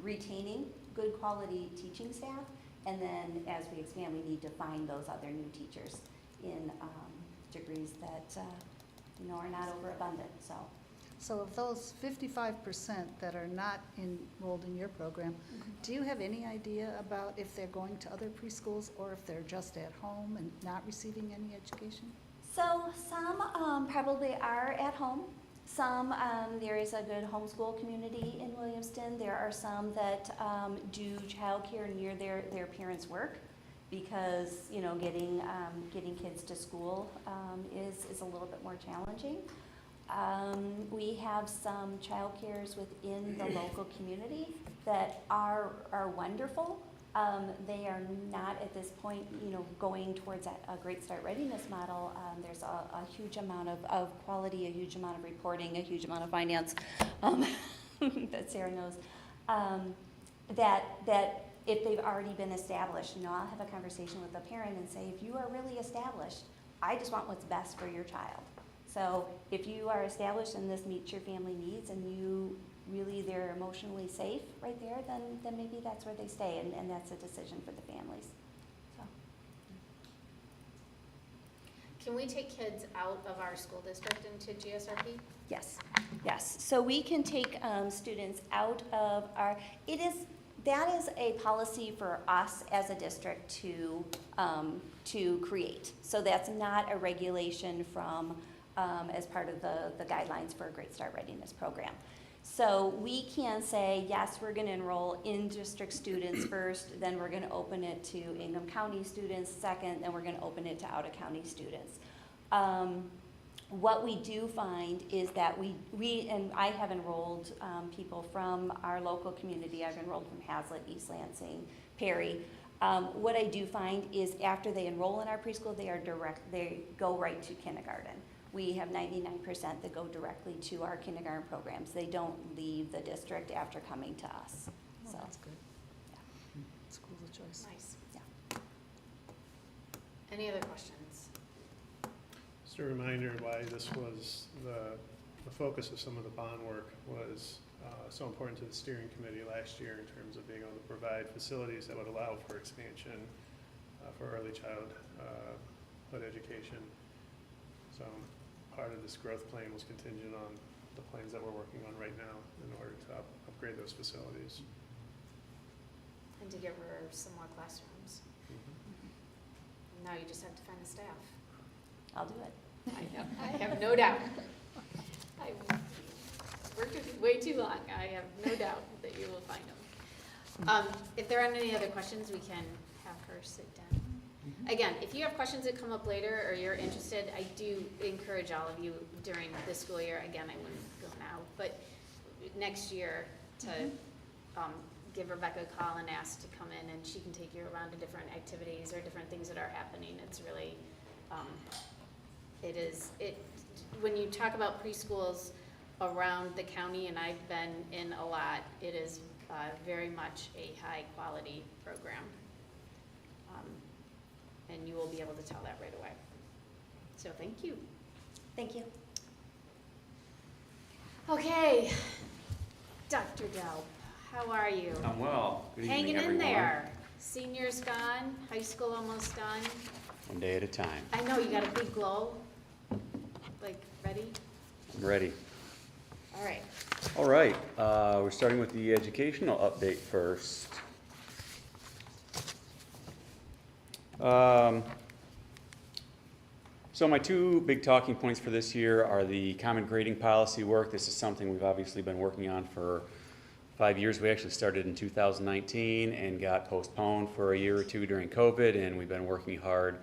retaining good quality teaching staff. And then as we expand, we need to find those other new teachers in degrees that, are not overabundant, so. So of those 55% that are not enrolled in your program, do you have any idea about if they're going to other preschools or if they're just at home and not receiving any education? So some probably are at home. Some, there is a good homeschool community in Williamston. There are some that do childcare near their parents' work because, getting kids to school is a little bit more challenging. We have some childcares within the local community that are wonderful. They are not at this point, going towards a Great Start Readiness model. There's a huge amount of quality, a huge amount of reporting, a huge amount of finance that Sarah knows. That if they've already been established, I'll have a conversation with the parent and say, if you are really established, I just want what's best for your child. So if you are established and this meets your family needs and they're emotionally safe right there, then maybe that's where they stay, and that's a decision for the families. So. Can we take kids out of our school district into GSRP? Yes. So we can take students out of that is a policy for us as a district to create. So that's not a regulation from as part of the guidelines for a Great Start Readiness program. So we can say, yes, we're going to enroll in-district students first, then we're going to open it to Ingham County students second, then we're going to open it to out-of-county students. What we do find is that and I have enrolled people from our local community. I've enrolled from Hazlitt, East Lansing, Perry. What I do find is after they enroll in our preschool, they go right to kindergarten. We have 99% that go directly to our kindergarten programs. They don't leave the district after coming to us. Well, So that's good. School of choice. Nice. Yeah. Any other questions? Just a reminder why this was the focus of some of the bond work was so important to the steering committee last year in terms of being able to provide facilities that would allow for expansion for early childhood education. So part of this growth plan was contingent on the plans that we're working on right now in order to upgrade those facilities. And to give her some more classrooms. Now you just have to find the staff. I'll do it. I have no doubt. I've worked with you way too long. I have no doubt that you will find them. If there aren't any other questions, we can have her sit down. Again, if you have questions that come up later or you're interested, I do encourage all of you during this school year, again, I wouldn't go now, but next year to give Rebecca a call and ask to come in, and she can take you around to different activities or different things that are happening. It's really, when you talk about preschools around the county, and I've been in a lot, it is very much a high quality program. And you will be able to tell that right away. So thank you. Thank you. Okay, Dr. Delp, how are you? I'm well. Good evening, Hanging in everyone. there. Seniors gone, high school almost done. One day at a time. I know, you got a big glow. Like, ready? I'm ready. All right. All right, we're starting with the educational update first. So my two big talking points for this year are the common grading policy work. This is something we've obviously been working on for 5 years. We actually started in 2019 and got postponed for a year or two during COVID, and we've been working hard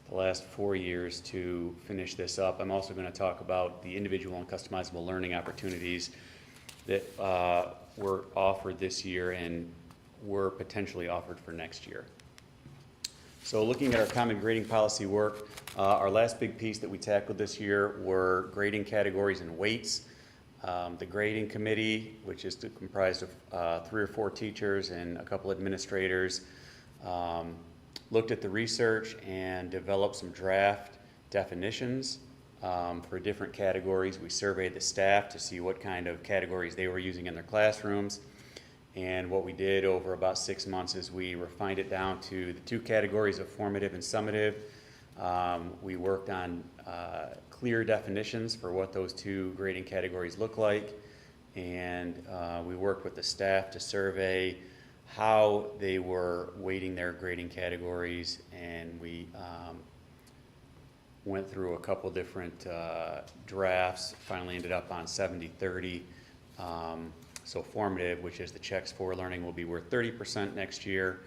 the last 4 years to finish this up. I'm also going to talk about the individual and customizable learning opportunities that were offered this year and were potentially offered for next year. So looking at our common grading policy work, our last big piece that we tackled this year were grading categories and weights. The grading committee, which is comprised of 3 or 4 teachers and a couple administrators, looked at the research and developed some draft definitions for different categories. We surveyed the staff to see what kind of categories they were using in their classrooms. And what we did over about 6 months is we refined it down to the 2 categories of formative and summative. We worked on clear definitions for what those 2 grading categories look like. And we worked with the staff to survey how they were weighting their grading categories. And we went through a couple different drafts, finally ended up on 70-30. So formative, which is the checks for learning, will be worth 30% next year,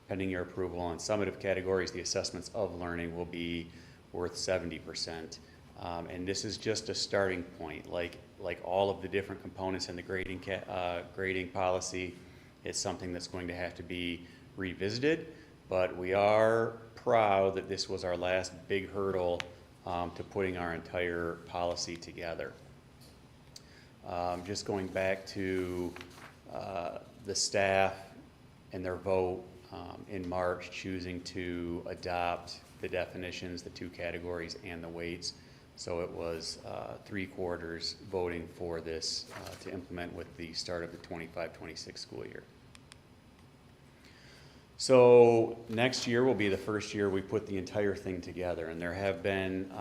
pending your approval. On summative categories, the assessments of learning will be worth 70%. And this is just a starting point. Like all of the different components in the grading policy, it's something that's going to have to be revisited. But we are proud that this was our last big hurdle to putting our entire policy together. Just going back to the staff and their vote in March, choosing to adopt the definitions, the 2 categories, and the weights. So it was 3/4 voting for this to implement with the start of the 25-26 school year. So next year will be the first year we put the entire thing together, and there have been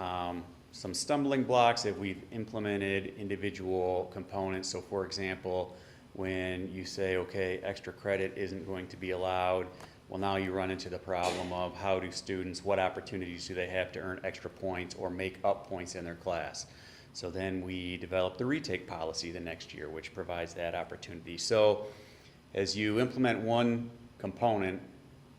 some stumbling blocks if we've implemented individual components. So for example, when you say, okay, extra credit isn't going to be allowed, well, now you run into the problem of how do students, what opportunities do they have to earn extra points or make up points in their class? So then we developed the retake policy the next year, which provides that opportunity. So as you implement one component,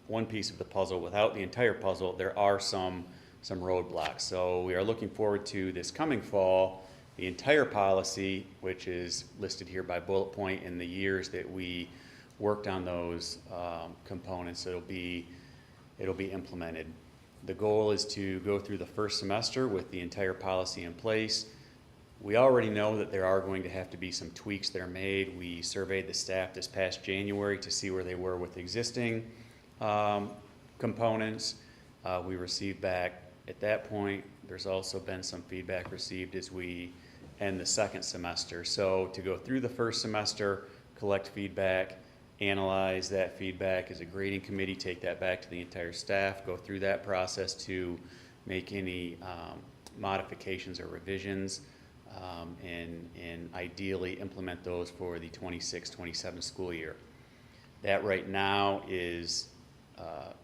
one piece of the puzzle without the entire puzzle, there are some roadblocks. So we are looking forward to this coming fall, the entire policy, which is listed here by bullet point in the years that we worked on those components. It'll be implemented. The goal is to go through the first semester with the entire policy in place. We already know that there are going to have to be some tweaks that are made. We surveyed the staff this past January to see where they were with existing components. We received back at that point. There's also been some feedback received as we end the second semester. So to go through the first semester, collect feedback, analyze that feedback as a grading committee, take that back to the entire staff, go through that process to make any modifications or revisions, and ideally implement those for the 26-27 school year. That right now is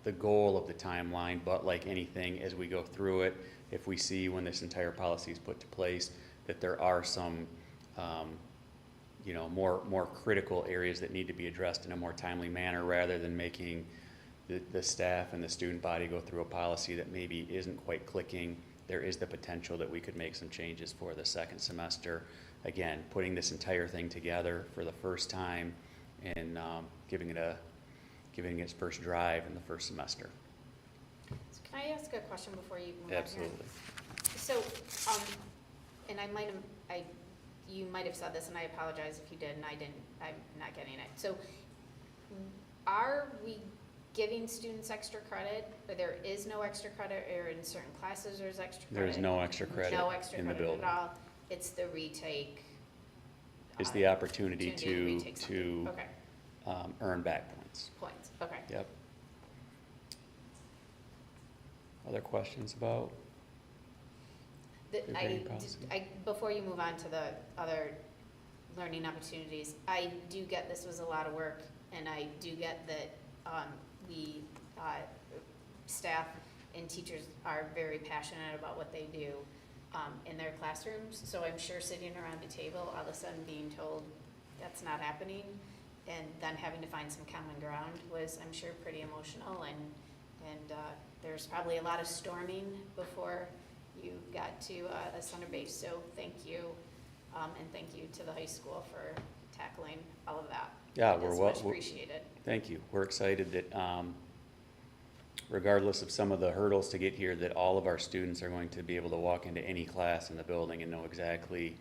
the goal of the timeline, but like anything, as we go through it, if we see when this entire policy is put to place that there are some more critical areas that need to be addressed in a more timely manner, rather than making the staff and the student body go through a policy that maybe isn't quite clicking, there is the potential that we could make some changes for the second semester. Again, putting this entire thing together for the first time and giving it its first drive in the first semester. So can I ask a question before you move on here? Absolutely. So, and you might have said this, and I apologize if you did, and I'm not getting it. So, are we giving students extra credit, or there is no extra credit, or in certain classes there's extra credit? There is no extra credit No extra in the credit building. at all? It's the retake? It's the opportunity to retake something. Okay. Earn back points. Points, okay. Yep. Other questions about? the grading policy? Before you move on to the other learning opportunities, I do get this was a lot of work, and I do get that we, staff and teachers are very passionate about what they do in their classrooms. So I'm sure sitting around the table, all of a sudden being told that's not happening, and then having to find some common ground was, I'm sure, pretty emotional, and there's probably a lot of storming before you got to a center base. So thank you, and thank you to the high school for tackling all of that. Yeah, It is much appreciated. Thank you. We're excited that regardless of some of the hurdles to get here, that all of our students are going to be able to walk into any class in the building and know exactly,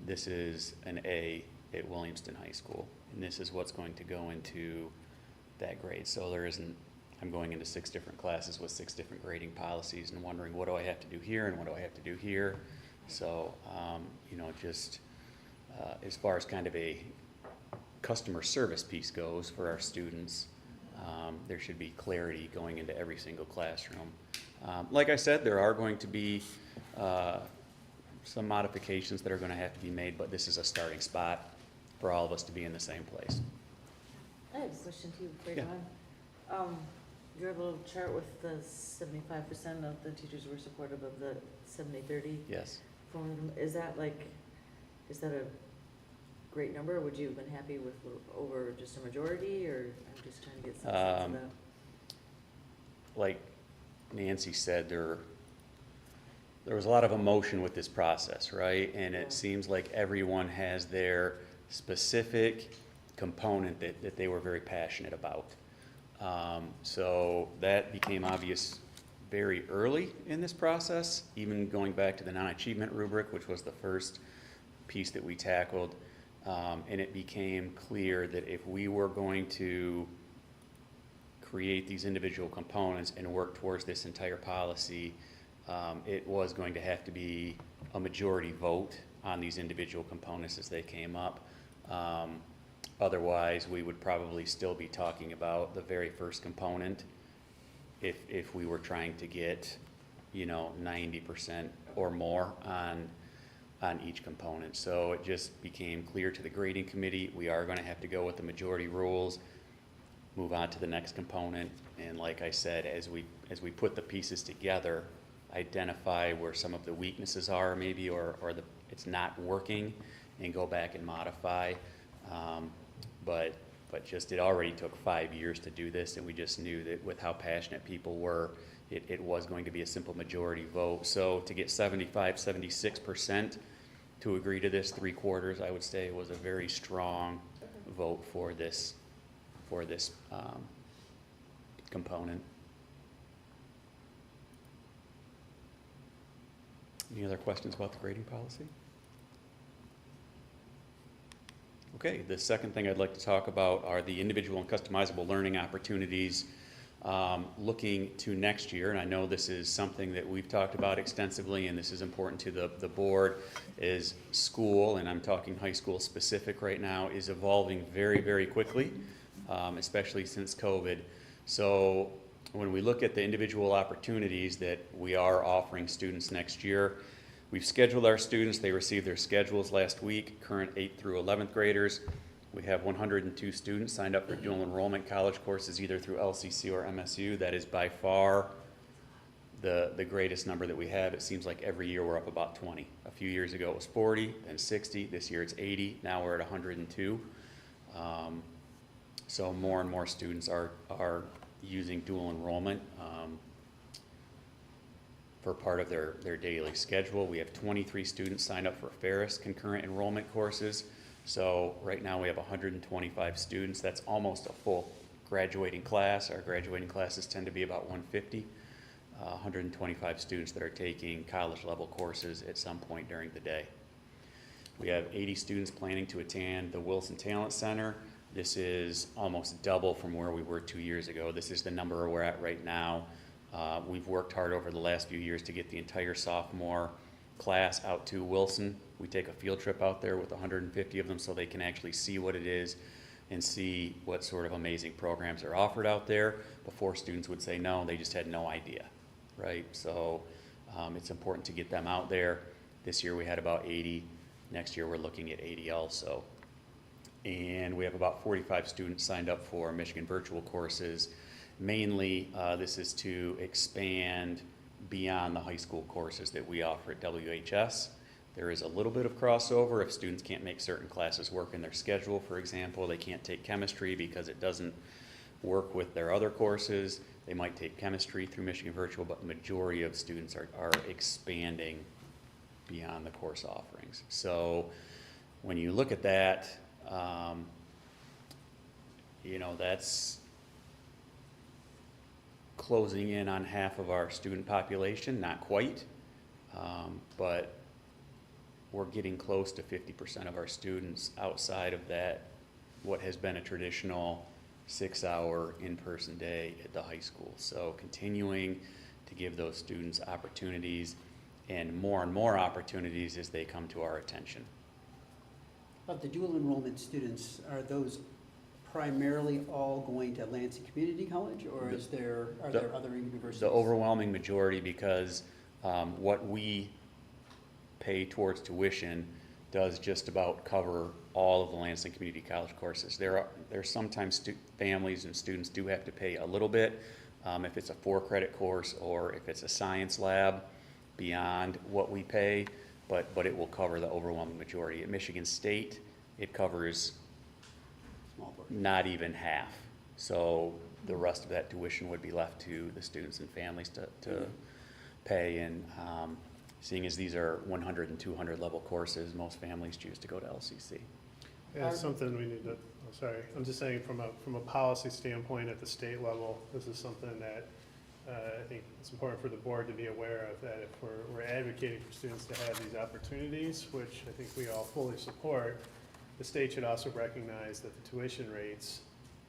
this is an A at Williamston High School, and this is what's going to go into that grade. So there isn't, I'm going into 6 different classes with 6 different grading policies and wondering, what do I have to do here and what do I have to do here? So, just as far as kind of a customer service piece goes for our students, there should be clarity going into every single classroom. Like I said, there are going to be some modifications that are going to have to be made, but this is a starting spot for all of us to be in the same place. I have a question too before you Yeah. go on. You have a little chart with the 75% of the teachers were supportive of the 70-30 Yes. form. Is that a great number? Or would you have been happy with over just a majority, or I'm just trying to get some sense of that? Like Nancy said, there was a lot of emotion with this process, right? And it seems like everyone has their specific component that they were very passionate about. So that became obvious very early in this process, even going back to the non-achievement rubric, which was the first piece that we tackled. And it became clear that if we were going to create these individual components and work towards this entire policy, it was going to have to be a majority vote on these individual components as they came up. Otherwise, we would probably still be talking about the very first component if we were trying to get, 90% or more on each component. So it just became clear to the grading committee, we are going to have to go with the majority rules, move on to the next component, and like I said, as we put the pieces together, identify where some of the weaknesses are maybe, or it's not working, and go back and modify. But just it already took 5 years to do this, and we just knew that with how passionate people were, it was going to be a simple majority vote. So to get 76% to agree to this, 3/4, I would say, was a very strong vote for this component. Any other questions about the grading policy? Okay, the second thing I'd like to talk about are the individual and customizable learning opportunities looking to next year. And I know this is something that we've talked about extensively, and this is important to the board, is school, and I'm talking high school specific right now, is evolving very, very quickly, especially since COVID. So when we look at the individual opportunities that we are offering students next year, we've scheduled our students. They received their schedules last week, current 8th through 11th graders. We have 102 students signed up for dual enrollment college courses either through LCC or MSU. That is by far the greatest number that we have. It seems like every year we're up about 20. A few years ago it was 40, then 60. This year it's 80. Now we're at 102. So more and more students are using dual enrollment for part of their daily schedule. We have 23 students signed up for Ferris concurrent enrollment courses. So right now we have 125 students. That's almost a full graduating class. Our graduating classes tend to be about 150. 125 students that are taking college level courses at some point during the day. We have 80 students planning to attend the Wilson Talent Center. This is almost double from where we were 2 years ago. This is the number we're at right now. We've worked hard over the last few years to get the entire sophomore class out to Wilson. We take a field trip out there with 150 of them so they can actually see what it is and see what sort of amazing programs are offered out there. Before, students would say no, they just had no idea, right? So it's important to get them out there. This year we had about 80. Next year we're looking at 80 also. And we have about 45 students signed up for Michigan virtual courses. Mainly, this is to expand beyond the high school courses that we offer at WHS. There is a little bit of crossover if students can't make certain classes work in their schedule. For example, they can't take chemistry because it doesn't work with their other courses. They might take chemistry through Michigan Virtual, but the majority of students are expanding beyond the course offerings. So when you look at that, that's closing in on half of our student population, not quite, but we're getting close to 50% of our students outside of that, what has been a traditional 6-hour in-person day at the high school. So continuing to give those students opportunities and more opportunities as they come to our attention. Of the dual enrollment students, are those primarily all going to Lansing Community College, or are there other universities? The overwhelming majority, because what we pay towards tuition does just about cover all of the Lansing Community College courses. There sometimes families and students do have to pay a little bit if it's a 4-credit course or if it's a science lab beyond what we pay, but it will cover the overwhelming majority. At Michigan State, it covers Small portion. not even half. So the rest of that tuition would be left to the students and families to pay. And seeing as these are 100 and 200 level courses, most families choose to go to LCC. Yeah, it's something we need to, oh, sorry, I'm just saying from a policy standpoint at the state level, this is something that I think it's important for the board to be aware of, that if we're advocating for students to have these opportunities, which I think we all fully support, the state should also recognize that the tuition rates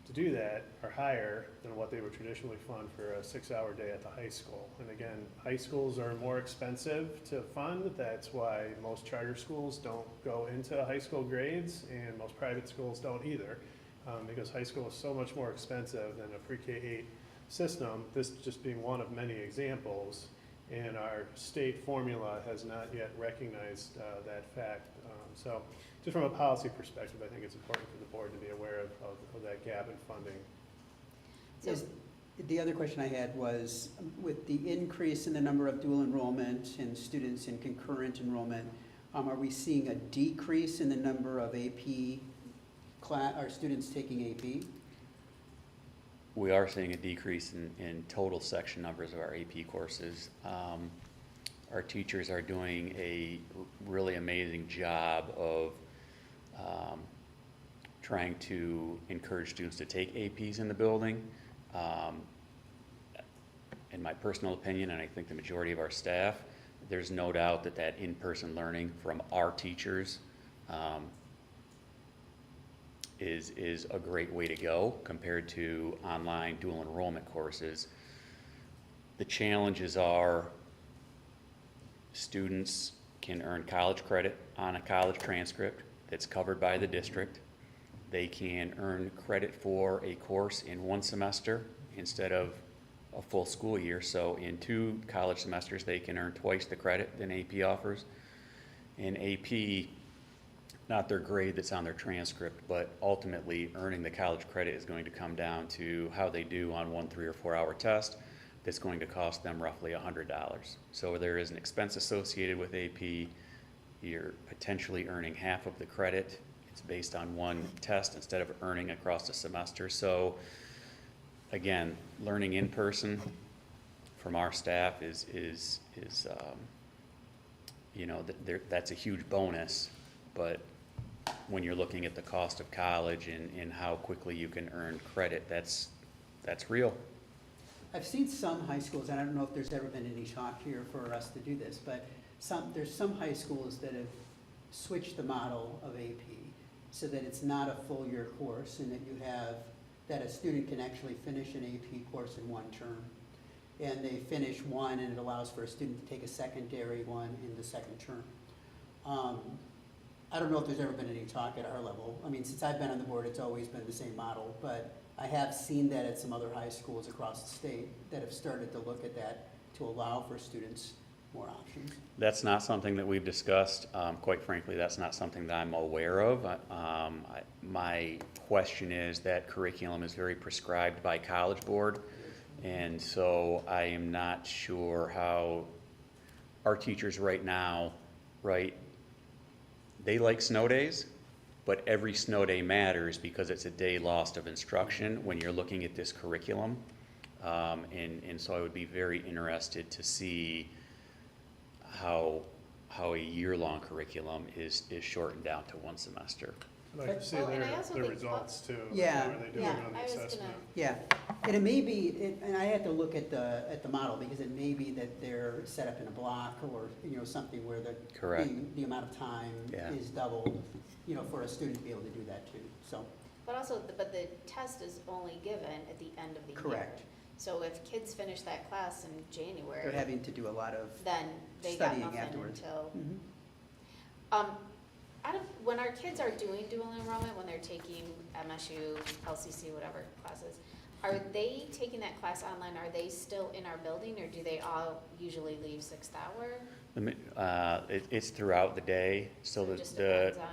to do that are higher than what they would traditionally fund for a 6-hour day at the high school. And again, high schools are more expensive to fund. That's why most charter schools don't go into high school grades, and most private schools don't either, because high school is so much more expensive than a pre-K-8 system, this just being one of many examples. And our state formula has not yet recognized that fact. So just from a policy perspective, I think it's important for the board to be aware of that gap in funding. So the other question I had was, with the increase in the number of dual enrollment and students in concurrent enrollment, are we seeing a decrease in the number of AP or students taking AP? We are seeing a decrease in total section numbers of our AP courses. Our teachers are doing a really amazing job of trying to encourage students to take APs in the building. In my personal opinion, and I think the majority of our staff, there's no doubt that in-person learning from our teachers is a great way to go compared to online dual enrollment courses. The challenges are students can earn college credit on a college transcript that's covered by the district. They can earn credit for a course in one semester instead of a full school year. So in 2 college semesters, they can earn twice the credit than AP offers. And AP, not their grade that's on their transcript, but ultimately earning the college credit is going to come down to how they do on one 3 or 4 hour test that's going to cost them roughly $100. So there is an expense associated with AP. You're potentially earning half of the credit. It's based on one test instead of earning across the semester. So again, learning in person from our staff is you know, that's a huge bonus, but when you're looking at the cost of college and how quickly you can earn credit, that's real. I've seen some high schools, and I don't know if there's ever been any talk here for us to do this, but there's some high schools that have switched the model of AP so that it's not a full year course, and that a student can actually finish an AP course in one term. And they finish one, and it allows for a student to take a secondary one in the second term. I don't know if there's ever been any talk at our level. I mean, since I've been on the board, it's always been the same model, but I have seen that at some other high schools across the state that have started to look at that to allow for students more options. That's not something that we've discussed. Quite frankly, that's not something that I'm aware of. My question is that curriculum is very prescribed by College Board, and so I am not sure how our teachers right now, they like snow days, but every snow day matters because it's a day lost of instruction when you're looking at this curriculum. And so I would be very interested to see how a year-long curriculum is shortened down to one semester. I'd like to see Well, and I also their think- results too. Yeah. How are they doing Yeah, on the I was assessment? Yeah, and it may be, and I had to look at the model, because it may be that they're set up in a block or, something where Correct. the amount of time Yeah. is doubled, for a student to be able to do that too, so. But also, but the test is only given at the end of the year. Correct. So if kids finish that class in They're January, having to do a lot of then they got studying nothing afterwards. until. Mhm. when our kids are doing dual enrollment, when they're taking MSU, LCC, whatever classes, are they taking that class online? Are they still in our building, or do they all usually leave 6th hour? It's throughout the day, so It just the depends on,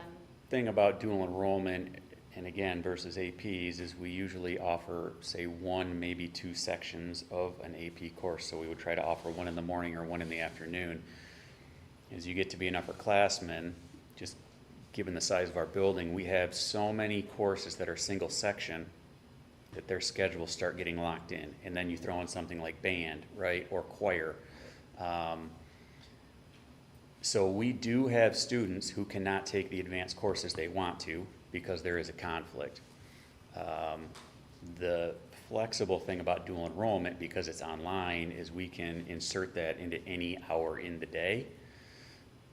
thing about dual enrollment, and again, versus APs, is we usually offer, say, 1, maybe 2 sections of an AP course. So we would try to offer 1 in the morning or 1 in the afternoon. As you get to be an upperclassman, just given the size of our building, we have so many courses that are single section that their schedules start getting locked in. And then you throw in something like band, right, or choir. So we do have students who cannot take the advanced courses they want to because there is a conflict. The flexible thing about dual enrollment, because it's online, is we can insert that into any hour in the day.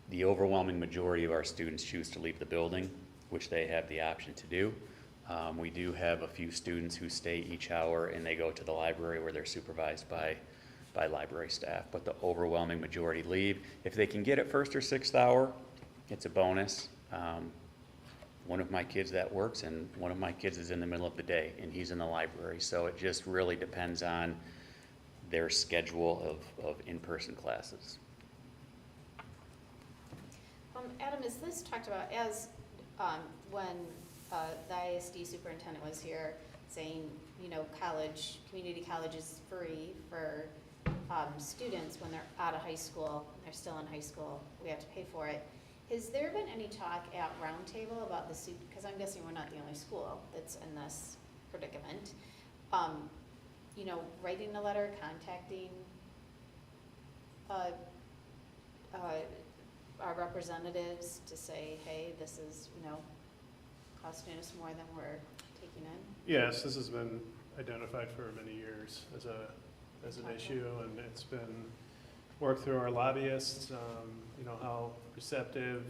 The overwhelming majority of our students choose to leave the building, which they have the option to do. We do have a few students who stay each hour and they go to the library where they're supervised by library staff, but the overwhelming majority leave. If they can get it 1st or 6th hour, it's a bonus. One of my kids that works, and one of my kids is in the middle of the day and he's in the library. So it just really depends on their schedule of in-person classes. Adam, is this talked about as, when the ISD superintendent was here saying, you know, community college is free for students when they're out of high school, they're still in high school, we have to pay for it. Has there been any talk at Roundtable about the because I'm guessing we're not the only school that's in this predicament, you know, writing a letter, contacting our representatives to say, hey, this is, you know, costing us more than we're taking in? Yes, this has been identified for many years as an issue, and it's been worked through our lobbyists, you know, how receptive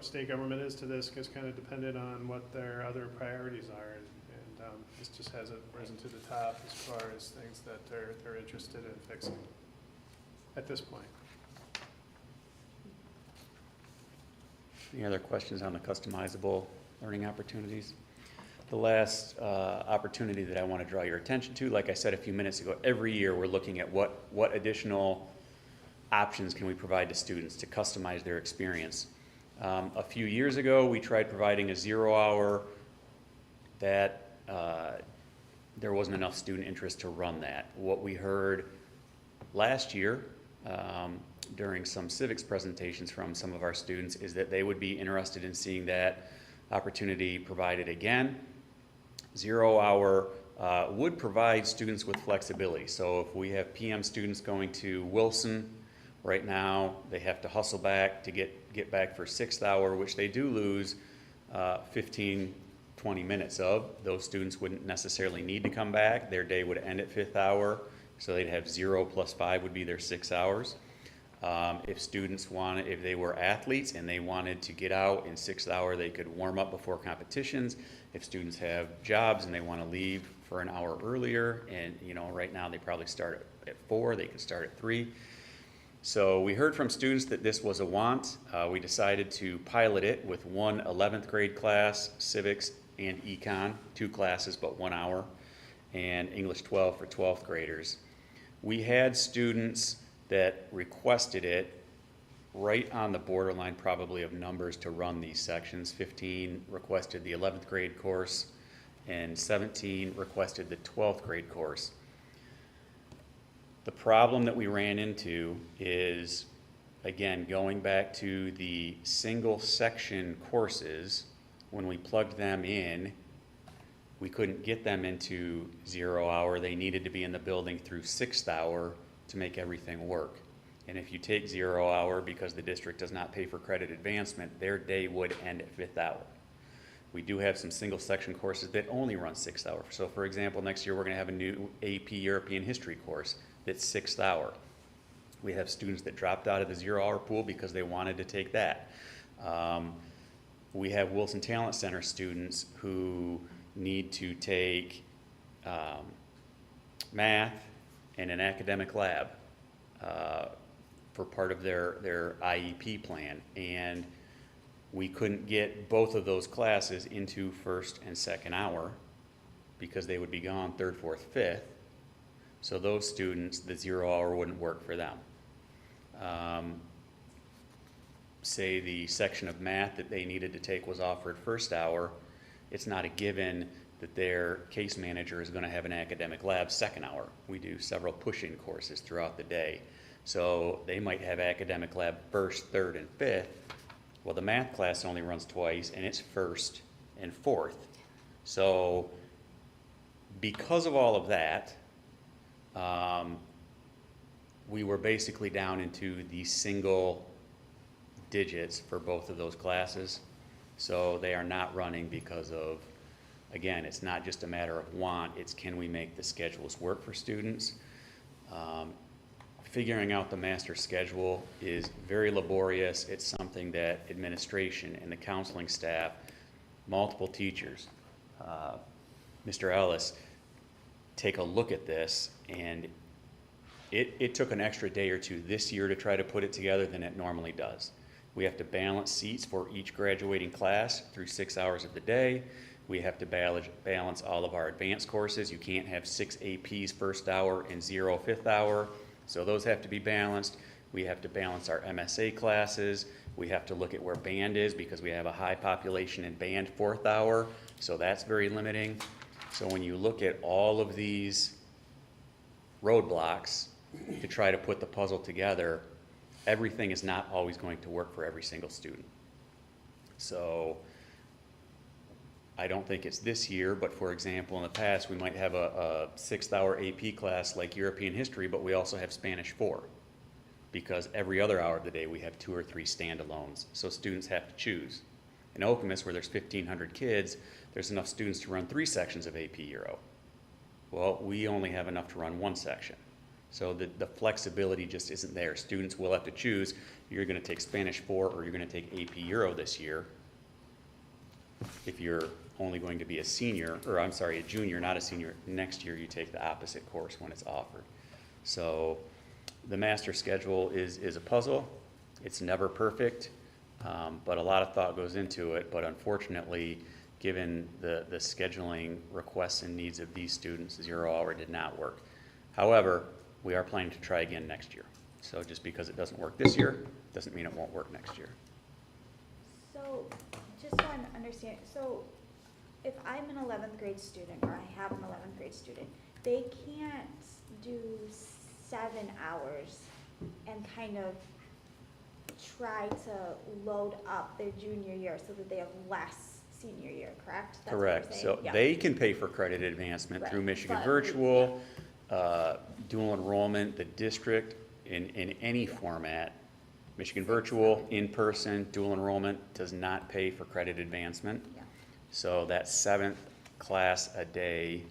state government is to this is kind of dependent on what their other priorities are, and this just hasn't risen to the top as far as things that they're interested in fixing at this point. Any other questions on the customizable learning opportunities? The last opportunity that I want to draw your attention to, like I said a few minutes ago, every year we're looking at what additional options can we provide to students to customize their experience. A few years ago, we tried providing a 0-hour. That there wasn't enough student interest to run that. What we heard last year during some civics presentations from some of our students is that they would be interested in seeing that opportunity provided again. 0-hour would provide students with flexibility. So if we have PM students going to Wilson, right now they have to hustle back to get back for 6th hour, which they do lose 15, 20 minutes of. Those students wouldn't necessarily need to come back. Their day would end at 5th hour, so they'd have 0 + 5 would be their 6 hours. If students wanted, if they were athletes and they wanted to get out in 6th hour, they could warm up before competitions. If students have jobs and they want to leave for an hour earlier, and you know, right now they probably start at 4, they could start at 3. So we heard from students that this was a want. We decided to pilot it with one 11th grade class, civics and econ, 2 classes but 1 hour, and English 12 for 12th graders. We had students that requested it right on the borderline probably of numbers to run these sections. 15 requested the 11th grade course and 17 requested the 12th grade course. The problem that we ran into is, again, going back to the single section courses, when we plugged them in, we couldn't get them into 0-hour. They needed to be in the building through 6th hour to make everything work. And if you take 0-hour because the district does not pay for credit advancement, their day would end at 5th hour. We do have some single section courses that only run 6th hour. So for example, next year we're going to have a new AP European History course that's 6th hour. We have students that dropped out of the 0-hour pool because they wanted to take that. We have Wilson Talent Center students who need to take math and an academic lab for part of their IEP plan. And we couldn't get both of those classes into first and second hour because they would be gone third, fourth, fifth. So those students, the 0 hour wouldn't work for them. Say the section of math that they needed to take was offered first hour, it's not a given that their case manager is going to have an academic lab second hour. We do several push-in courses throughout the day. So they might have academic lab first, third, and fifth. Well, the math class only runs twice, and it's first and fourth. So because of all of that, we were basically down into the single digits for both of those classes. So they are not running because of, again, it's not just a matter of want, it's can we make the schedules work for students. Figuring out the master schedule is very laborious. It's something that administration and the counseling staff, multiple teachers, Mr. Ellis, take a look at this, and it took an extra day or two this year to try to put it together than it normally does. We have to balance seats for each graduating class through 6 hours of the day. We have to balance all of our advanced courses. You can't have 6 APs first hour and 0 fifth hour, so those have to be balanced. We have to balance our MSA classes. We have to look at where band is because we have a high population in band fourth hour, so that's very limiting. So when you look at all of these roadblocks to try to put the puzzle together, everything is not always going to work for every single student. So I don't think it's this year, but for example, in the past, we might have a 6th hour AP class like European history, but we also have Spanish 4, because every other hour of the day we have 2 or 3 standalones. So students have to choose. In Okemos, where there's 1,500 kids, there's enough students to run 3 sections of AP Euro. Well, we only have enough to run 1 section. So the flexibility just isn't there. Students will have to choose, you're gonna take Spanish 4 or you're gonna take AP Euro this year. If you're only going to be a senior, or I'm sorry, a junior, not a senior, next year you take the opposite course when it's offered. So the master schedule is a puzzle. It's never perfect, but a lot of thought goes into it. But unfortunately, given the scheduling requests and needs of these students, 0 hour did not work. However, we are planning to try again next year. So just because it doesn't work this year, doesn't mean it won't work next year. So, just so I understand, so if I'm an 11th grade student, or I have an 11th grade student, they can't do 7 hours and kind of try to load up their junior year so that they have less senior year, correct? That's what you're Correct. saying? So Yeah. they can pay for credit advancement through Right. Michigan But- Virtual, dual enrollment, the district, in any format. Michigan Virtual, in-person, dual enrollment does not pay for credit advancement. Yeah. So that 7th class a day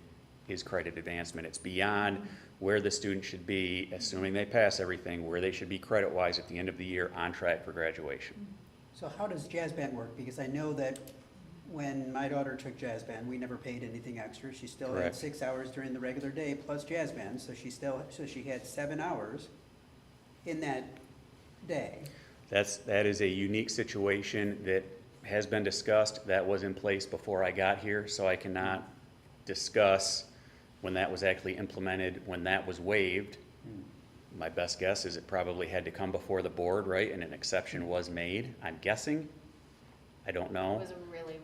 is credit advancement. It's beyond where the student should be, assuming they pass everything, where they should be credit-wise at the end of the year, on track for graduation. So how does jazz band work? Because I know that when my daughter took jazz band, we never paid anything extra. She still had Correct. 6 hours during the regular day plus jazz band, so she had 7 hours in that day. That is a unique situation that has been discussed. That was in place before I got here, so I cannot discuss when that was actually implemented, when that was waived. My best guess is it probably had to come before the board, right, and an exception was made, I'm guessing. I don't It know. was a really,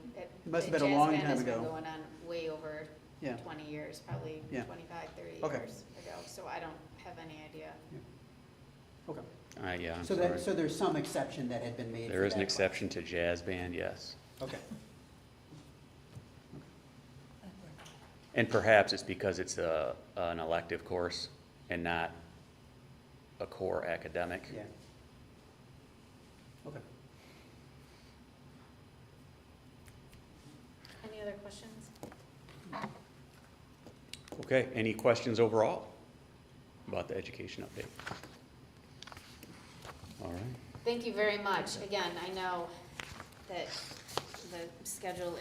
Must have the been a jazz long band time has been ago. going on way over Yeah. 20 years, probably Yeah. 25, 30 Okay. years ago, so I don't have any idea. Okay. Yeah, I'm So sorry. so there's some exception that had been made for There is an that class. exception to jazz band, yes. Okay. And perhaps it's because it's an elective course and not a core academic. Yeah. Okay. Any other questions? Okay, any questions overall about the education update? All right. Thank you very much. Again, I know that the schedule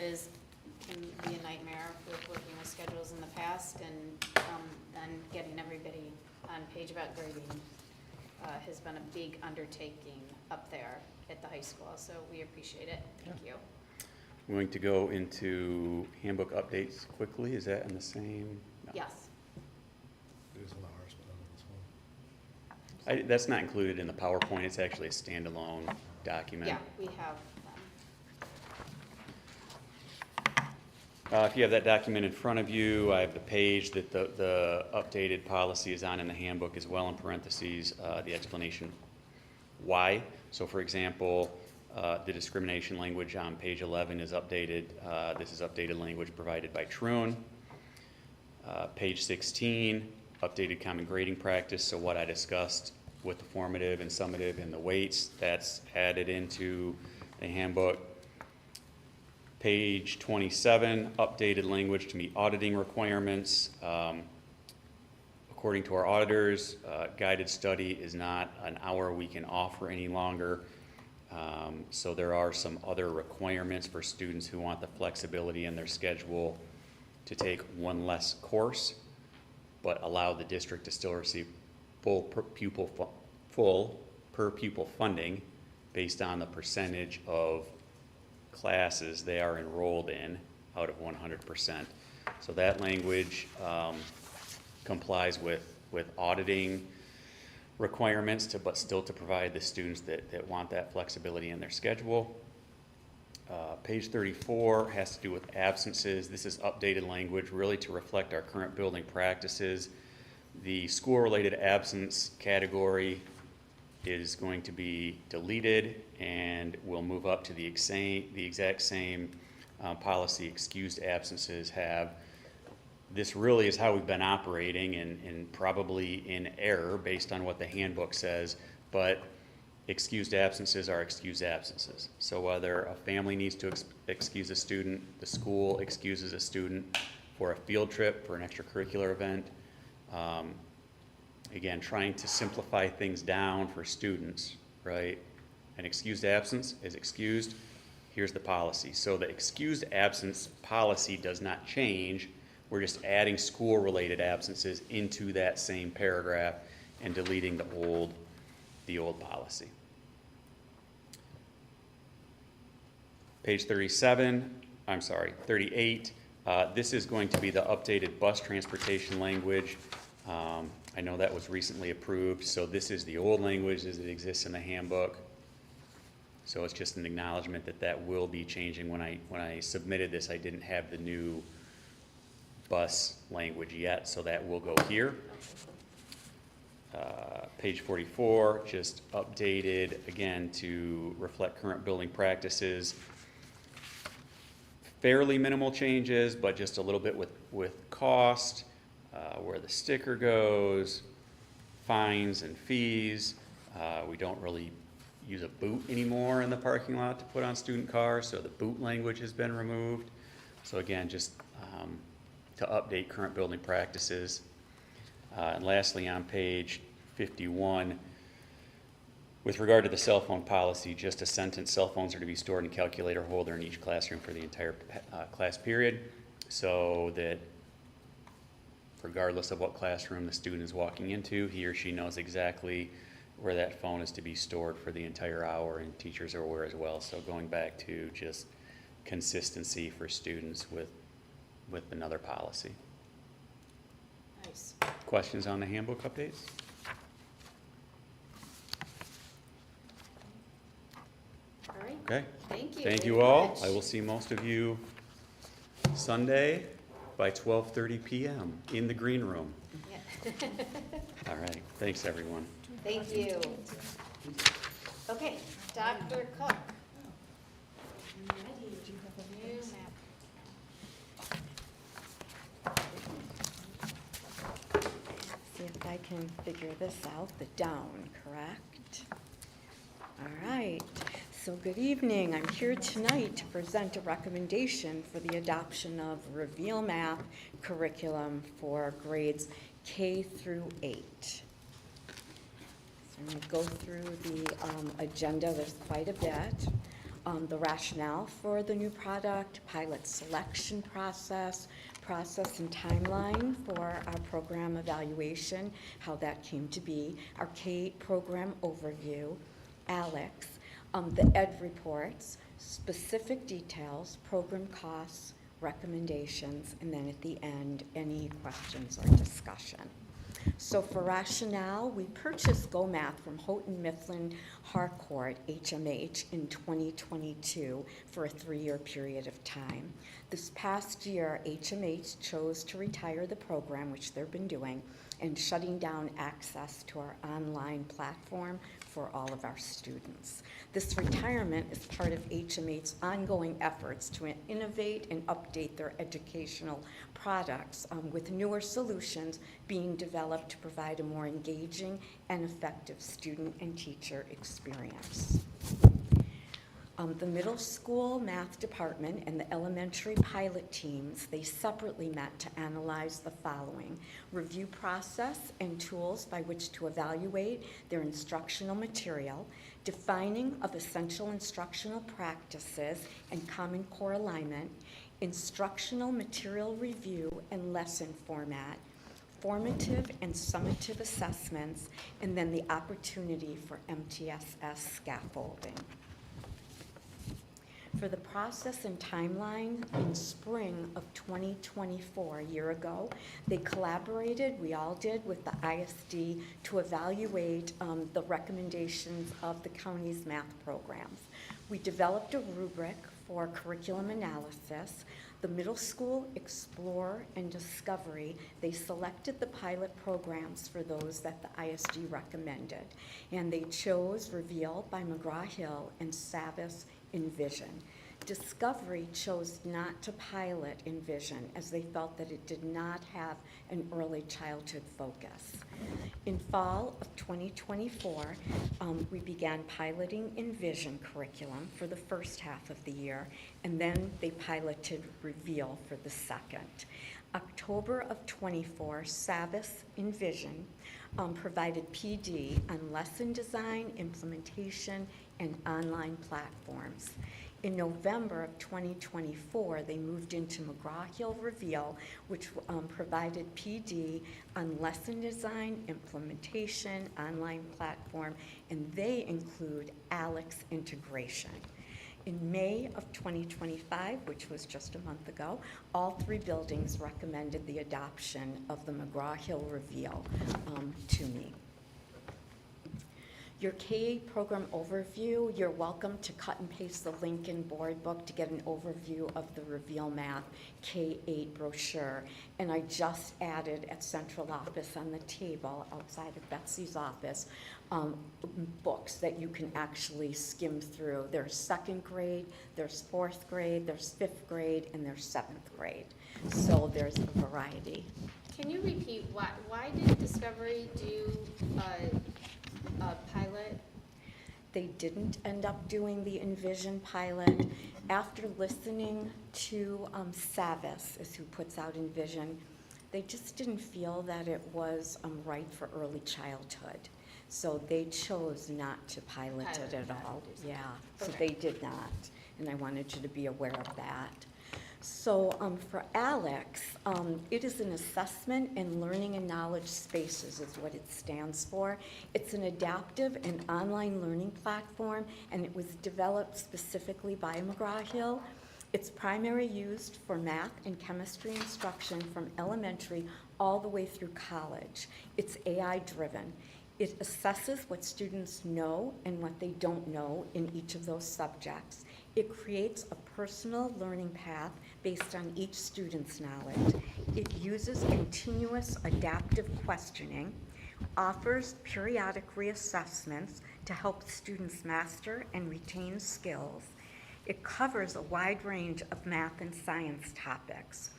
can be a nightmare with working with schedules in the past and then getting everybody on page about grading. has been a big undertaking up there at the high school, so we appreciate it. Thank you. I'm going to go into handbook updates quickly. Is that in the same? No. Yes. It is on ours, but not on this one. That's not included in the PowerPoint. It's actually a standalone document. Yeah, we have If you have that document in front of you, I have the page that the updated policy is on in the handbook as well, in parentheses, the explanation why. So for example, the discrimination language on page 11 is updated. This is updated language provided by Troon. Page 16, updated common grading practice. So what I discussed with the formative and summative and the weights, that's added into the handbook. Page 27, updated language to meet auditing requirements. According to our auditors, guided study is not an hour we can offer any longer. So there are some other requirements for students who want the flexibility in their schedule to take one less course, but allow the district to still receive full per pupil funding based on the percentage of classes they are enrolled in out of 100%. So that language complies with auditing requirements, but still to provide the students that want that flexibility in their schedule. Page 34 has to do with absences. This is updated language really to reflect our current building practices. The school-related absence category is going to be deleted, and we'll move up to the exact same policy excused absences have. This really is how we've been operating, and probably in error based on what the handbook says, but excused absences are excused absences. So whether a family needs to excuse a student, the school excuses a student for a field trip, for an extracurricular event, again, trying to simplify things down for students, right? An excused absence is excused. Here's the policy. So the excused absence policy does not change. We're just adding school-related absences into that same paragraph and deleting the old policy. Page 38. This is going to be the updated bus transportation language. I know that was recently approved, so this is the old language as it exists in the handbook. So it's just an acknowledgement that will be changing. When I submitted this, I didn't have the new bus language yet, so that will go here. Page 44, just updated again to reflect current building practices. Fairly minimal changes, but just a little bit with cost, where the sticker goes, fines and fees. We don't really use a boot anymore in the parking lot to put on student cars, so the boot language has been removed. So again, just to update current building practices. And lastly, on page 51, with regard to the cell phone policy, just a sentence: cell phones are to be stored in a calculator holder in each classroom for the entire class period, so that regardless of what classroom the student is walking into, he or she knows exactly where that phone is to be stored for the entire hour, and teachers are aware as well. So going back to just consistency for students with another policy. Nice. Questions on the handbook updates? All right. Okay. Thank you. Thank very you all. much. I will see most of you Sunday by 12:30 p.m. in the green room. Yeah. All right. Thanks, everyone. Thank you. Okay, Dr. Cook. New map. See if I can figure this out, the down, correct? All right, so good evening. I'm here tonight to present a recommendation for the adoption of Reveal Map curriculum for grades K through 8. So I'm going to go through the agenda. There's quite a bit. the rationale for the new product, pilot selection process and timeline for our program evaluation, how that came to be, our K-8 program overview, Alex, the ed reports, specific details, program costs, recommendations, and then at the end, any questions or discussion. So for rationale, we purchased Go Math from Houghton Mifflin Harcourt, HMH, in 2022 for a 3-year period of time. This past year, HMH chose to retire the program, which they've been doing, and shutting down access to our online platform for all of our students. This retirement is part of HMH's ongoing efforts to innovate and update their educational products with newer solutions being developed to provide a more engaging and effective student and teacher experience. The middle school math department and the elementary pilot teams, they separately met to analyze the following: review process and tools by which to evaluate their instructional material, defining of essential instructional practices and Common Core alignment, instructional material review and lesson format, formative and summative assessments, and then the opportunity for MTSS scaffolding. For the process and timeline, in spring of 2024, a year ago, they collaborated, we all did, with the ISD to evaluate the recommendations of the county's math programs. We developed a rubric for curriculum analysis. The middle school, Explore and Discovery, they selected the pilot programs for those that the ISD recommended. And they chose Reveal by McGraw-Hill and Savvis Envision. Discovery chose not to pilot Envision as they felt that it did not have an early childhood focus. In fall of 2024, we began piloting Envision curriculum for the first half of the year, and then they piloted Reveal for the second. October of 24, Savvis Envision provided PD on lesson design, implementation, and online platforms. In November of 2024, they moved into McGraw-Hill Reveal, which provided PD on lesson design, implementation, online platform, and they include Alex integration. In May of 2025, which was just a month ago, all 3 buildings recommended the adoption of the McGraw-Hill Reveal to me. Your K-8 program overview, you're welcome to cut and paste the link in board book to get an overview of the Reveal Math K-8 brochure. And I just added at central office on the table outside of Betsy's office books that you can actually skim through. There's 2nd grade, there's 4th grade, there's 5th grade, and there's 7th grade. So there's a variety. Can you repeat, why did Discovery do a pilot? They didn't end up doing the Envision pilot. After listening to Savvis, is who puts out Envision, they just didn't feel that it was right for early childhood. So they chose not to pilot it at all. Yeah, so Okay. they did not. And I wanted you to be aware of that. So for Alex, it is an assessment and learning and knowledge spaces is what it stands for. It's an adaptive and online learning platform, and it was developed specifically by McGraw-Hill. It's primarily used for math and chemistry instruction from elementary all the way through college. It's AI-driven. It assesses what students know and what they don't know in each of those subjects. It creates a personal learning path based on each student's knowledge. It uses continuous adaptive questioning, offers periodic reassessments to help students master and retain skills. It covers a wide range of math and science topics.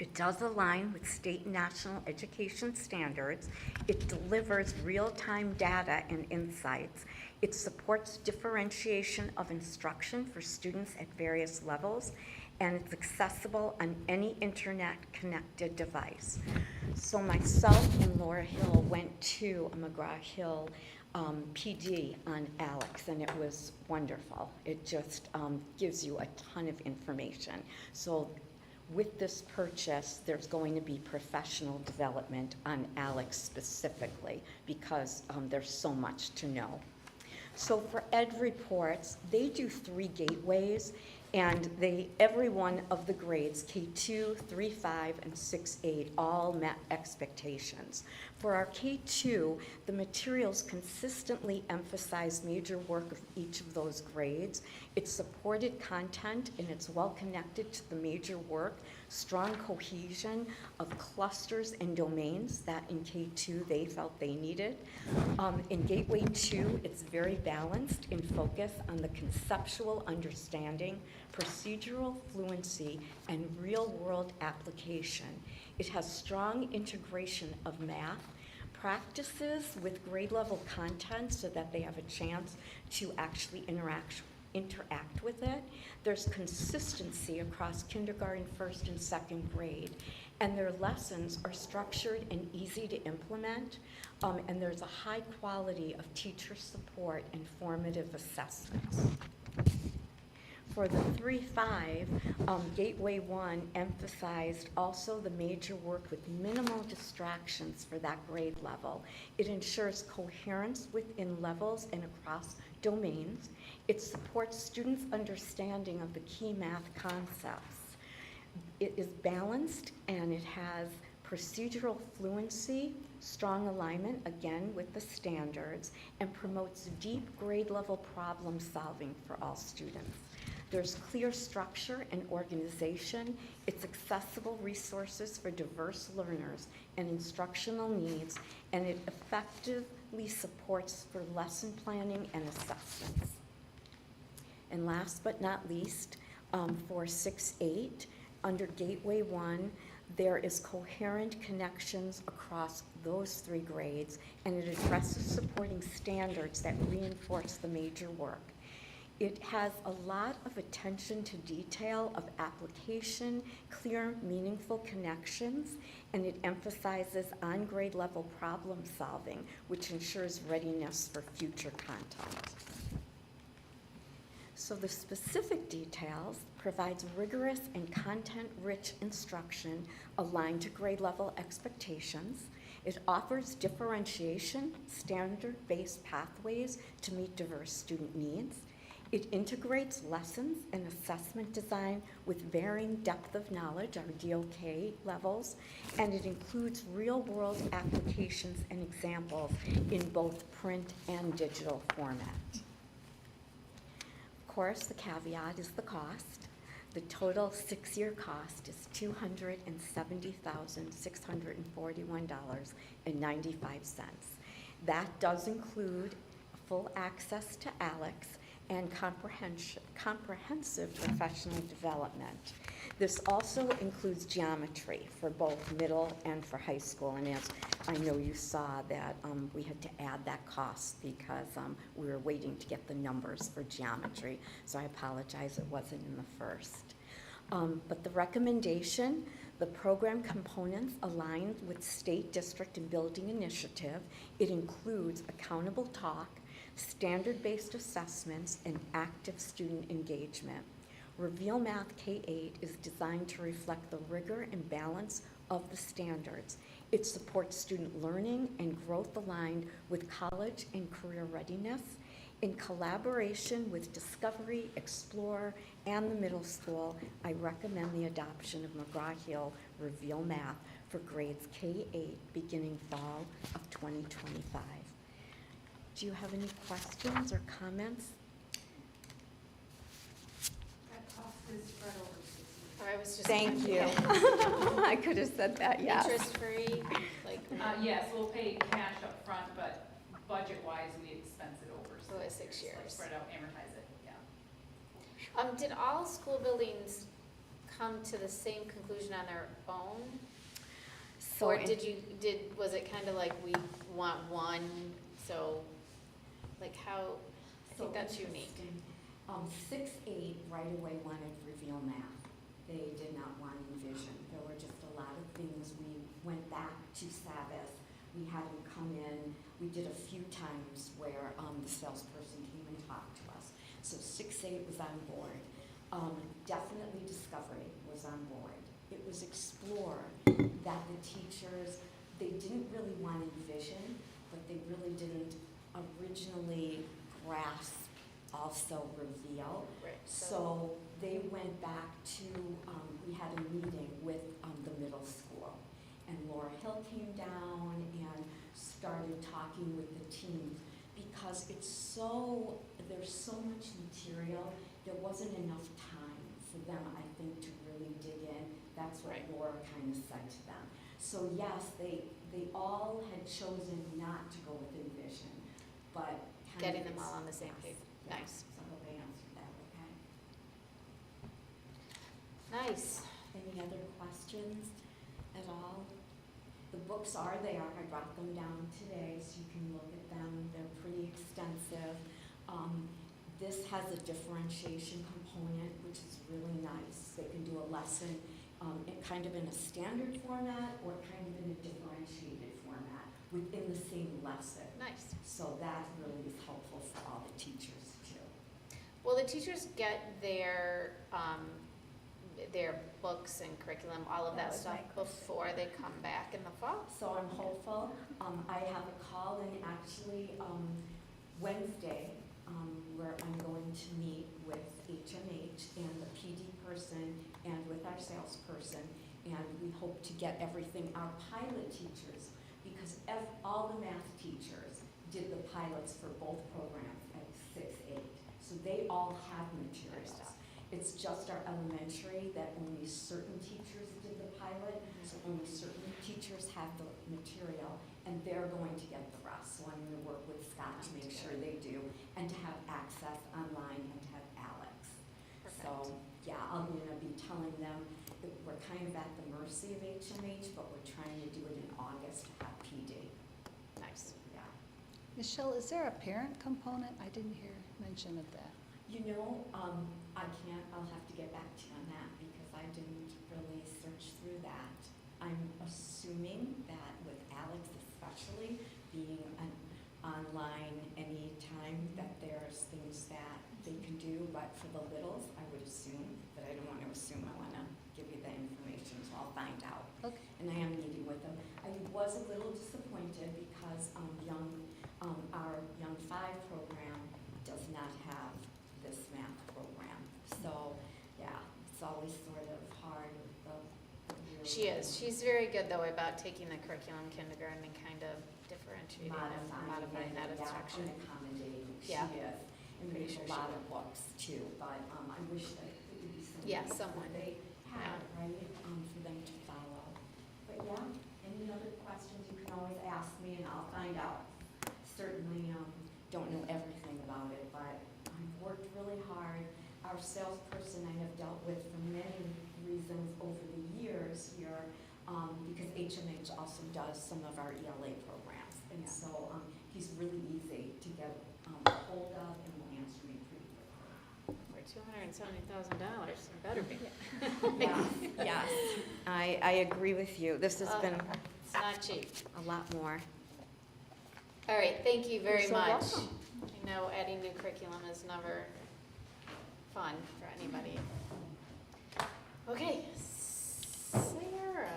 It does align with state and national education standards. It delivers real-time data and insights. It supports differentiation of instruction for students at various levels, and it's accessible on any internet-connected device. So myself and Laura Hill went to a McGraw-Hill PD on Alex, and it was wonderful. It just gives you a ton of information. So with this purchase, there's going to be professional development on Alex specifically because there's so much to know. So for Ed Reports, they do 3 gateways, and every one of the grades, K2, 3, 5, and 6, 8, all met expectations. For our K2, the materials consistently emphasize major work of each of those grades. It's supported content, and it's well connected to the major work, strong cohesion of clusters and domains that in K2 they felt they needed. In Gateway 2, it's very balanced in focus on the conceptual understanding, procedural fluency, and real-world application. It has strong integration of math, practices with grade-level content so that they have a chance to actually interact with it. There's consistency across kindergarten, first, and second grade, and their lessons are structured and easy to implement, and there's a high quality of teacher support and formative assessments. For the 3-5, Gateway 1 emphasized also the major work with minimal distractions for that grade level. It ensures coherence within levels and across domains. It supports students' understanding of the key math concepts. It is balanced, and it has procedural fluency, strong alignment, again with the standards, and promotes deep grade level problem solving for all students. There's clear structure and organization. It's accessible resources for diverse learners and instructional needs, and it effectively supports for lesson planning and assessments. And last but not least, for 6-8, under Gateway 1, there is coherent connections across those 3 grades, and it addresses supporting standards that reinforce the major work. It has a lot of attention to detail of application, clear, meaningful connections, and it emphasizes on-grade level problem solving, which ensures readiness for future content. So the specific details provides rigorous and content-rich instruction aligned to grade level expectations. It offers differentiation, standard-based pathways to meet diverse student needs. It integrates lessons and assessment design with varying depth of knowledge, our DOK levels, and it includes real-world applications and examples in both print and digital format. Of course, the caveat is the cost. The total 6-year cost is $270,641.95. That does include full access to Alex and comprehensive professional development. This also includes geometry for both middle and for high school, and as I know you saw that we had to add that cost because we were waiting to get the numbers for geometry, so I apologize it wasn't in the first. But the recommendation, the program components align with state, district, and building initiative. It includes accountable talk, standard-based assessments, and active student engagement. Reveal Math K-8 is designed to reflect the rigor and balance of the standards. It supports student learning and growth aligned with college and career readiness. In collaboration with Discovery, Explore, and the middle school, I recommend the adoption of McGraw-Hill Reveal Math for grades K-8 beginning fall of 2025. Do you have any questions or comments? That cost is spread over 6 years. I was just. Thank you. I could have said that, yes. Interest-free, like. Yes, we'll pay cash up front, but budget-wise, we expense it over. So it's 6 years. Like spread out, amortize it, yeah. Did all school buildings come to the same conclusion on their own? So Or in- was it kind of like we want one, so, like how, I think that's unique. 6-8 right away wanted Reveal Math. They did not want Envision. There were just a lot of things. We went back to Sabbath. We had him come in. We did a few times where the salesperson came and talked to us. So 6-8 was on board. Definitely Discovery was on board. It was Explore that the teachers, they didn't really want Envision, but they really didn't originally grasp also Reveal. Right. So they went back to, we had a meeting with the middle school. And Laura Hill came down and started talking with the team because it's so, there's so much material, there wasn't enough time for them, I think, to really dig in. That's what Right. Laura kind of said to them. So yes, they all had chosen not to go with Envision, but kind Getting of them all on the same page. yes. Nice. So I hope I answered that okay. Nice. Any other questions at all? The books are there. I brought them down today so you can look at them. They're pretty extensive. This has a differentiation component, which is really nice. They can do a lesson kind of in a standard format or kind of in a differentiated format within the same lesson. Nice. So that really is helpful for all the teachers too. Will the teachers get their books and curriculum, all of that That was stuff my question. before they come back in the fall? So I'm hopeful. I have a call in actually Wednesday where I'm going to meet with HMH and the PD person and with our salesperson, and we hope to get everything, our pilot teachers, because all the math teachers did the pilots for both programs at 6-8, so they all have materials. It's just our elementary that only certain teachers did the pilot, so only certain teachers have the material, and they're going to get the rest. So I'm going to work with Scott to make sure they do, and to have access online and to have Alex. Perfect. So yeah, I'm going to be telling them that we're kind of at the mercy of HMH, but we're trying to do it in August to have PD. Nice. Yeah. Michelle, is there a parent component? I didn't hear mention of that. You know, I can't, I'll have to get back to you on that because I didn't really search through that. I'm assuming that with Alex especially, being an online anytime, that there's things that they can do, but for the littles, I would assume, but I don't want to assume, I want to give you the information, so I'll find out. Okay. And I am meeting with them. I was a little disappointed because our Young 5 program does not have this math program. So, yeah, it's always sort of hard with the She is. She's very good, though, about taking the curriculum kindergarten and kind of differentiating and modifying that instruction. And accommodating, she Yeah. is. And Pretty there's sure a she lot will. of books too, but I wish that it would be something. Yeah, someone. They have, right, for them to follow. But yeah, any other questions, you can always ask me and I'll find out. Certainly don't know everything about it, but I've worked really hard. Our salesperson I have dealt with for many reasons over the years here, because HMH also does some of our ELA programs. And so he's really easy to get hold of and will answer me pretty quickly. For $270,000, it better be. Yes, I agree with you. This has been It's not cheap. a lot more. All right, thank you very You're so much. welcome. I know adding new curriculum is never fun for anybody. Okay, Sarah.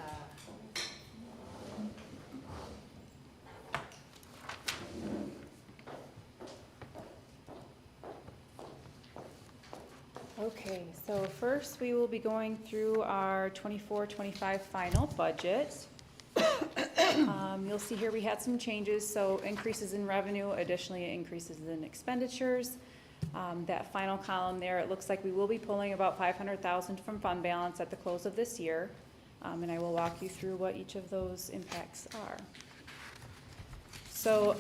Okay, so first we will be going through our 24-25 final budget. You'll see here we had some changes, so increases in revenue, additionally increases in expenditures. That final column there, it looks like we will be pulling about $500,000 from fund balance at the close of this year. And I will walk you through what each of those impacts are. So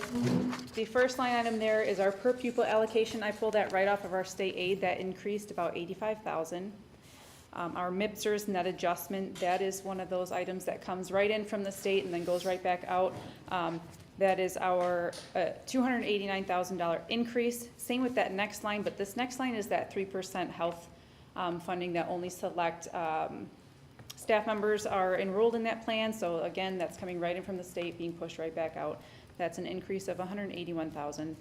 the first line item there is our per pupil allocation. I pulled that right off of our state aid. That increased about $85,000. Our MIPSERS net adjustment, that is one of those items that comes right in from the state and then goes right back out. That is our $289,000 increase. Same with that next line, but this next line is that 3% health funding that only select Staff members are enrolled in that plan, so again, that's coming right in from the state, being pushed right back out. That's an increase of $181,000.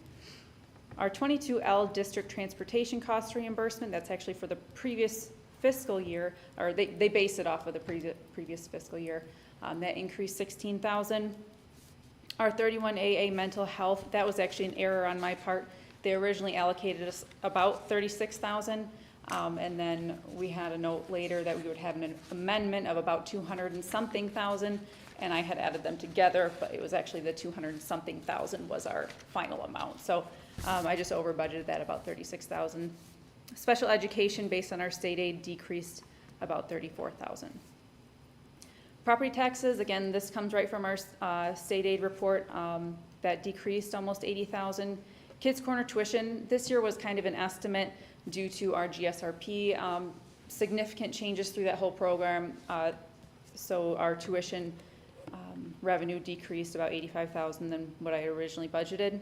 Our 22L district transportation cost reimbursement, that's actually for the previous fiscal year, or they base it off of the previous fiscal year. That increased $16,000. Our 31AA mental health, that was actually an error on my part. They originally allocated us about $36,000. And then we had a note later that we would have an amendment of about 200 and something thousand, and I had added them together, but it was actually the 200 and something thousand was our final amount. So I just over budgeted that about 36,000. Special education based on our state aid decreased about 34,000. Property taxes, again, this comes right from our state aid report, that decreased almost 80,000. Kids Corner tuition, this year was kind of an estimate due to our GSRP, significant changes through that whole program. So our tuition revenue decreased about 85,000 than what I originally budgeted.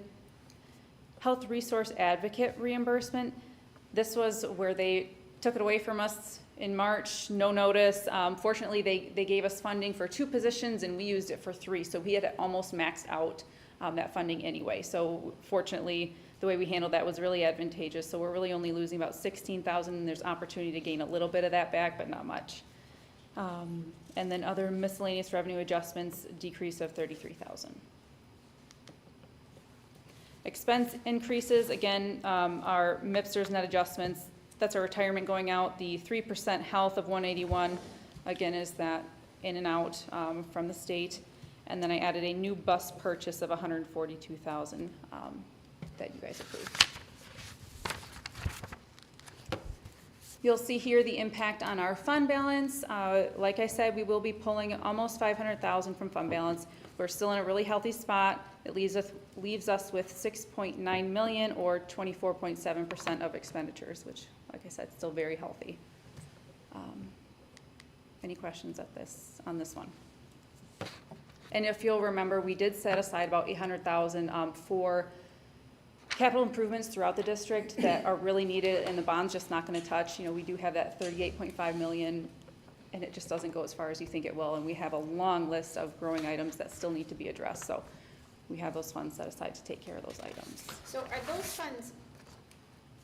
Health Resource Advocate reimbursement, this was where they took it away from us in March, no notice. Fortunately, they gave us funding for 2 positions and we used it for 3, so we had almost maxed out that funding anyway. So fortunately, the way we handled that was really advantageous. So we're really only losing about 16,000, and there's opportunity to gain a little bit of that back, but not much. And then other miscellaneous revenue adjustments, decrease of 33,000. Expense increases, again, our MIPSTers net adjustments, that's our retirement going out. The 3% health of 181, again, is that in and out from the state. And then I added a new bus purchase of 142,000 that you guys approved. You'll see here the impact on our fund balance. Like I said, we will be pulling almost 500,000 from fund balance. We're still in a really healthy spot. It leaves us with 6.9 million or 24.7% of expenditures, which, like I said, still very healthy. Any questions on this one? And if you'll remember, we did set aside about 800,000 for capital improvements throughout the district that are really needed, and the bond's just not going to touch. You know, we do have that 38.5 million, and it just doesn't go as far as you think it will. And we have a long list of growing items that still need to be addressed. So we have those funds set aside to take care of those items. So are those funds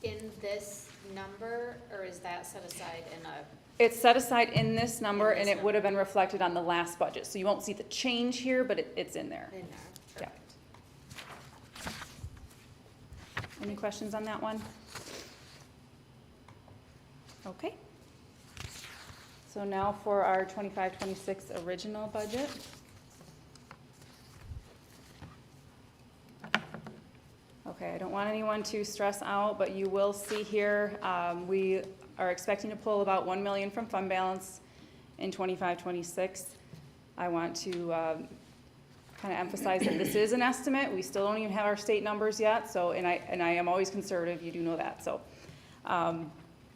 in this number, or is that set aside in a? It's set aside in this number, In this and it number. would have been reflected on the last budget. So you won't see the change here, but it's in there. In there, Yeah. perfect. Any questions on that one? Okay. So now for our 25-26 original budget. Okay, I don't want anyone to stress out, but you will see here, we are expecting to pull about 1 million from fund balance in 25-26. I want to kind of emphasize that this is an estimate. We still don't even have our state numbers yet. So, and I am always conservative. You do know that. So,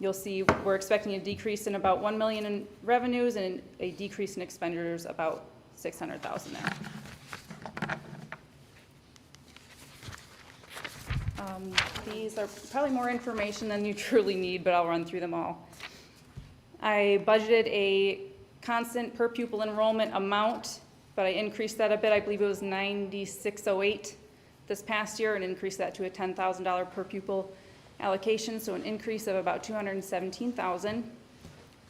you'll see we're expecting a decrease in about 1 million in revenues and a decrease in expenditures about 600,000 there. These are probably more information than you truly need, but I'll run through them all. I budgeted a constant per pupil enrollment amount, but I increased that a bit. I believe it was $96.08 this past year, and increased that to a $10,000 per pupil allocation, so an increase of about $217,000.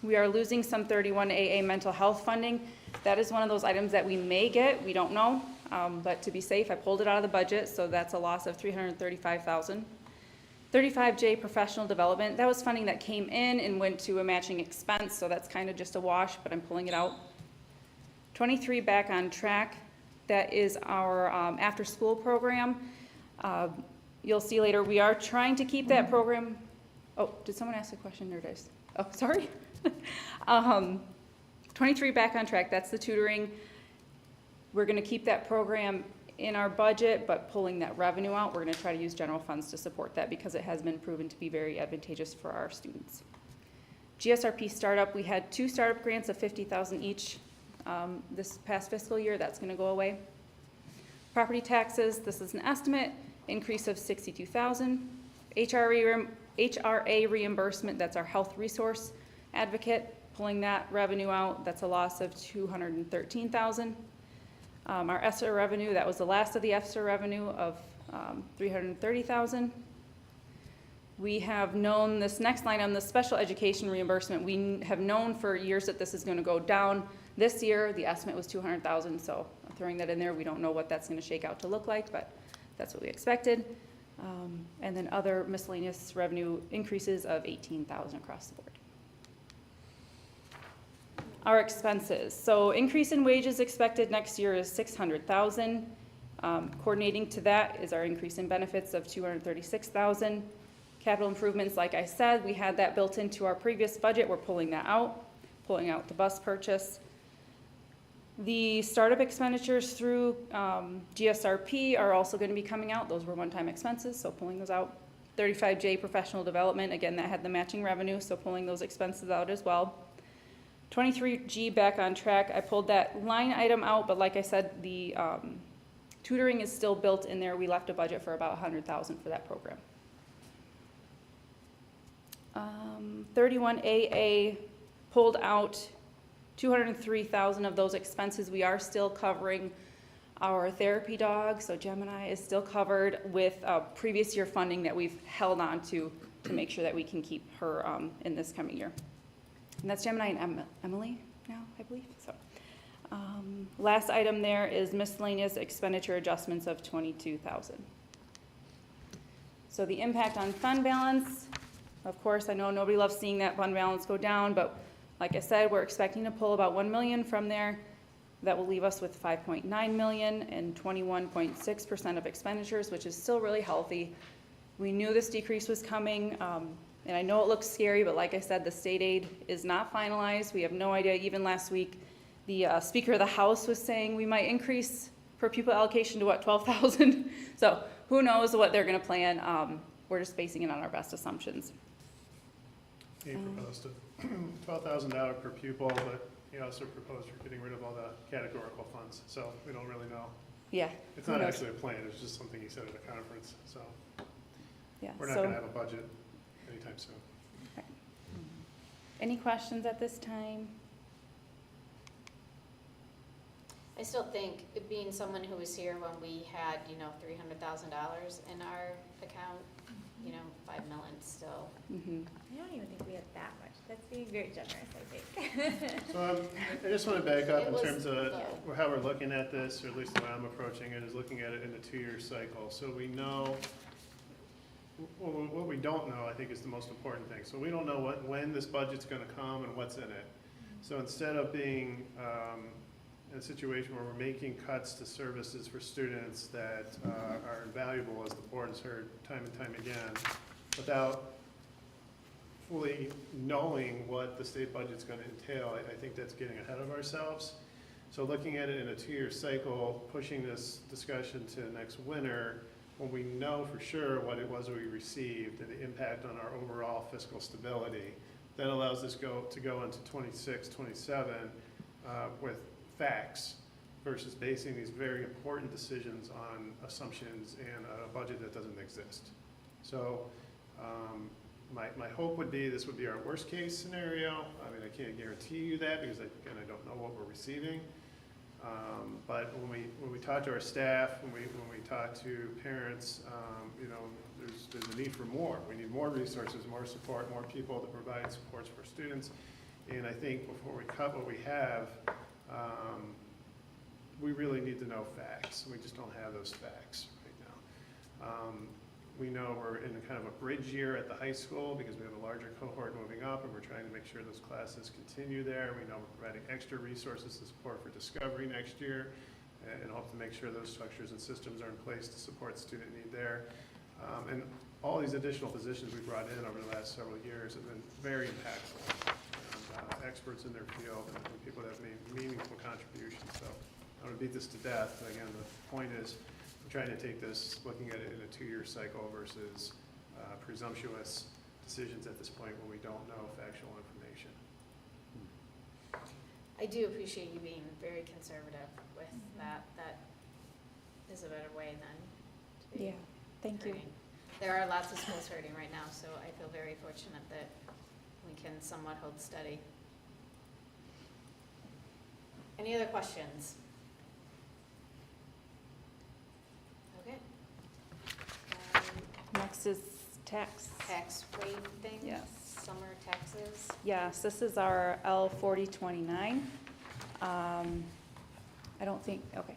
We are losing some 31AA mental health funding. That is one of those items that we may get, we don't know, but to be safe, I pulled it out of the budget, so that's a loss of $335,000. 35J professional development, that was funding that came in and went to a matching expense, so that's kind of just a wash, but I'm pulling it out. 23 back on track, that is our after-school program. You'll see later, we are trying to keep that program. Oh, did someone ask a question or did I just, oh, sorry. 23 back on track, that's the tutoring. We're gonna keep that program in our budget, but pulling that revenue out, we're gonna try to use general funds to support that because it has been proven to be very advantageous for our students. GSRP startup, we had 2 startup grants of $50,000 each this past fiscal year. That's gonna go away. Property taxes, this is an estimate, increase of $62,000. HRA reimbursement, that's our health resource advocate, pulling that revenue out, that's a loss of $213,000. Our ESSER revenue, that was the last of the ESSER revenue of $330,000. We have known this next line on the special education reimbursement, we have known for years that this is going to go down. This year, the estimate was $200,000, so I'm throwing that in there. We don't know what that's going to shake out to look like, but that's what we expected. And then other miscellaneous revenue increases of $18,000 across the board. Our expenses. So increase in wages expected next year is $600,000. Coordinating to that is our increase in benefits of $236,000. Capital improvements, like I said, we had that built into our previous budget. We're pulling that out, pulling out the bus purchase. The startup expenditures through GSRP are also going to be coming out. Those were one-time expenses, so pulling those out. 35J professional development, again, that had the matching revenue, so pulling those expenses out as well. 23G back on track. I pulled that line item out, but like I said, the tutoring is still built in there. We left a budget for about $100,000 for that program. 31AA pulled out $203,000 of those expenses. We are still covering our therapy dog, so Gemini is still covered with previous year funding that we've held on to make sure that we can keep her in this coming year. And that's Gemini and Emily now, I believe. So, last item there is miscellaneous expenditure adjustments of $22,000. So the impact on fund balance, of course, I know nobody loves seeing that fund balance go down, but like I said, we're expecting to pull about $1 million from there. That will leave us with $5.9 million and 21.6% of expenditures, which is still really healthy. We knew this decrease was coming, and I know it looks scary, but like I said, the state aid is not finalized. We have no idea. Even last week, the Speaker of the House was saying we might increase per pupil allocation to what, 12,000? So who knows what they're going to plan. We're just basing it on our best assumptions. He proposed a $12,000 per pupil, but he also proposed for getting rid of all the categorical funds, so we don't really know. Yeah. It's not actually a plan, it's just something he said at a conference, so Yeah. we're not gonna have a budget anytime soon. Okay. Any questions at this time? I still think, being someone who was here when we had, $300,000 in our account, $5 million still. Mm-hmm. I don't even think we had that much. That's being very generous, I think. So I just want to back up It in was terms of low. how we're looking at this, or at least the way I'm approaching it, is looking at it in a 2-year cycle. So we know, what we don't know, I think, is the most important thing. So we don't know when this budget's going to come and what's in it. So instead of being in a situation where we're making cuts to services for students that are invaluable, as the board has heard time and time again, without fully knowing what the state budget's going to entail, I think that's getting ahead of ourselves. So looking at it in a 2-year cycle, pushing this discussion to next winter, when we know for sure what it was we received and the impact on our overall fiscal stability, that allows us to go into 26, 27 with facts versus basing these very important decisions on assumptions and a budget that doesn't exist. So my hope would be this would be our worst case scenario. I mean, I can't guarantee you that because again, I don't know what we're receiving. But when we talk to our staff, when we talk to parents, there's a need for more. We need more resources, more support, more people to provide supports for students. And I think before we cut what we have, we really need to know facts. We just don't have those facts right now. We know we're in a kind of a bridge year at the high school because we have a larger cohort moving up and we're trying to make sure those classes continue there. We know we're providing extra resources to support for Discovery next year and hope to make sure those structures and systems are in place to support student need there. And all these additional positions we brought in over the last several years have been very impactful. Experts in their field and people that have made meaningful contributions. So I don't want to beat this to death, but again, the point is we're trying to take this, looking at it in a 2-year cycle versus presumptuous decisions at this point when we don't know factual information. I do appreciate you being very conservative with that. That is a better way than to be Yeah, thank you. hurting. There are lots of schools hurting right now, so I feel very fortunate that we can somewhat hold steady. Any other questions? Okay. Next is tax. Tax rate thing? Yes. Summer taxes? Yes, this is our L 4029. I don't think, okay.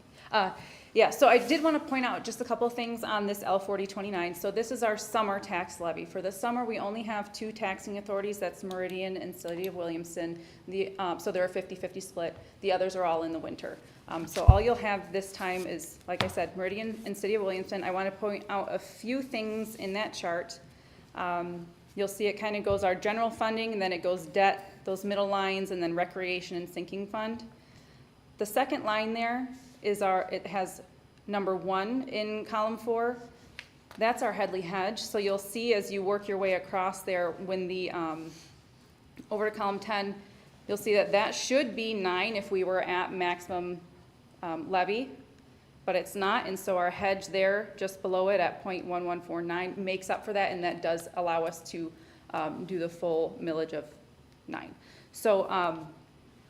Yeah, so I did want to point out just a couple of things on this L 4029. So this is our summer tax levy. For the summer, we only have 2 taxing authorities, that's Meridian and City of Williamston. So they're a 50-50 split. The others are all in the winter. So all you'll have this time is, like I said, Meridian and City of Williamston. I want to point out a few things in that chart. You'll see it kind of goes our general funding, and then it goes debt, those middle lines, and then recreation and sinking fund. The second line there is it has number 1 in column 4. That's our Headley hedge. So you'll see as you work your way across there, when over to column 10, you'll see that should be 9 if we were at maximum levy, but it's not, and so our hedge there, just below it at 0.1149, makes up for that, and that does allow us to do the full millage of 9. So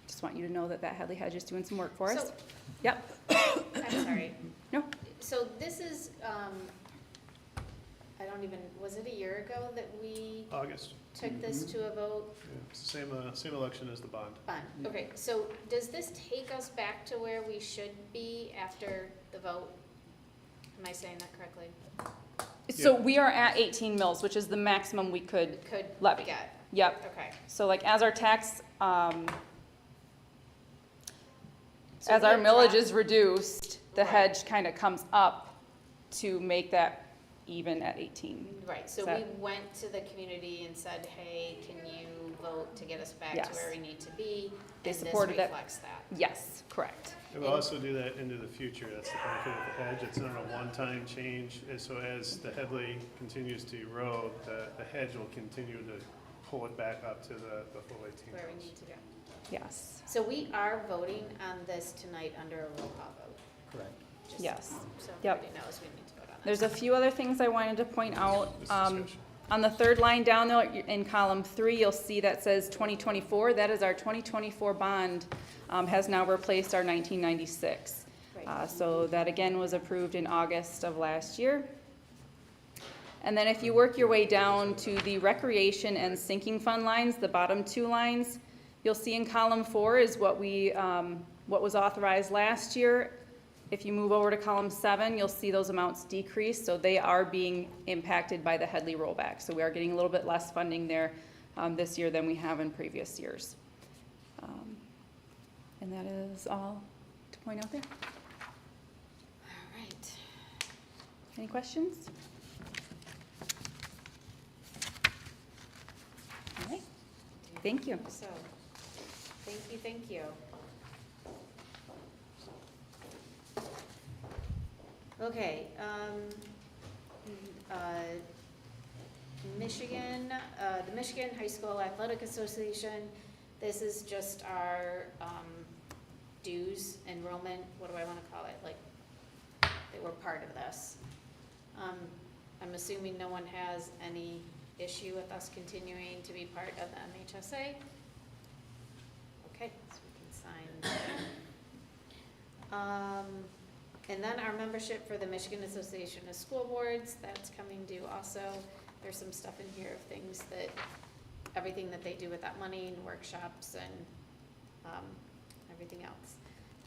just want you to know that Headley hedge is doing some work for us. So- Yep. I'm sorry. No. So this is, was it a year ago that we August. took this to a vote? Yeah, it's the same election as the bond. Fine, okay, so does this take us back to where we should be after the vote? Am I saying that correctly? So we are at 18 mils, which is the maximum we could levy. Get? Yep. Okay. So like as our tax, So as we our had millage dropped- is reduced, the Right. hedge kind of comes up to make that even at 18. Right, so Is we that- went to the community and said, hey, can you vote to get us back to Yes. where we need to be? They And supported this it. reflects that. Yes, correct. It will also do that into the future. That's the benefit of the hedge. It's not a one-time change. And so as the Headley continues to erode, the hedge will continue to pull it back up to the full 18 Where we mils. need to go. Yes. So we are voting on this tonight under a roll call vote. Correct. Just Yes. So Yep. everybody knows we need to vote on that. There's a few other things I wanted to point out. This discussion. On the third line down there in column 3, you'll see that says 2024. That is our 2024 bond has now replaced our 1996. Right. So that again was approved in August of last year. And then if you work your way down to the recreation and sinking fund lines, the bottom 2 lines, you'll see in column 4 is what was authorized last year. If you move over to column 7, you'll see those amounts decrease, so they are being impacted by the Headley rollback. So we are getting a little bit less funding there this year than we have in previous years. And that is all to point out there. All right. Any questions? All right, thank you. So, thank you. Okay, the Michigan High School Athletic Association, this is just our, dues enrollment, what do I wanna call it, like, they were part of this. I'm assuming no one has any issue with us continuing to be part of the MHSA? Okay, so we can sign that. And then our membership for the Michigan Association of School Boards, that's coming due also. There's some stuff in here of things that, everything that they do with that money and workshops and everything else.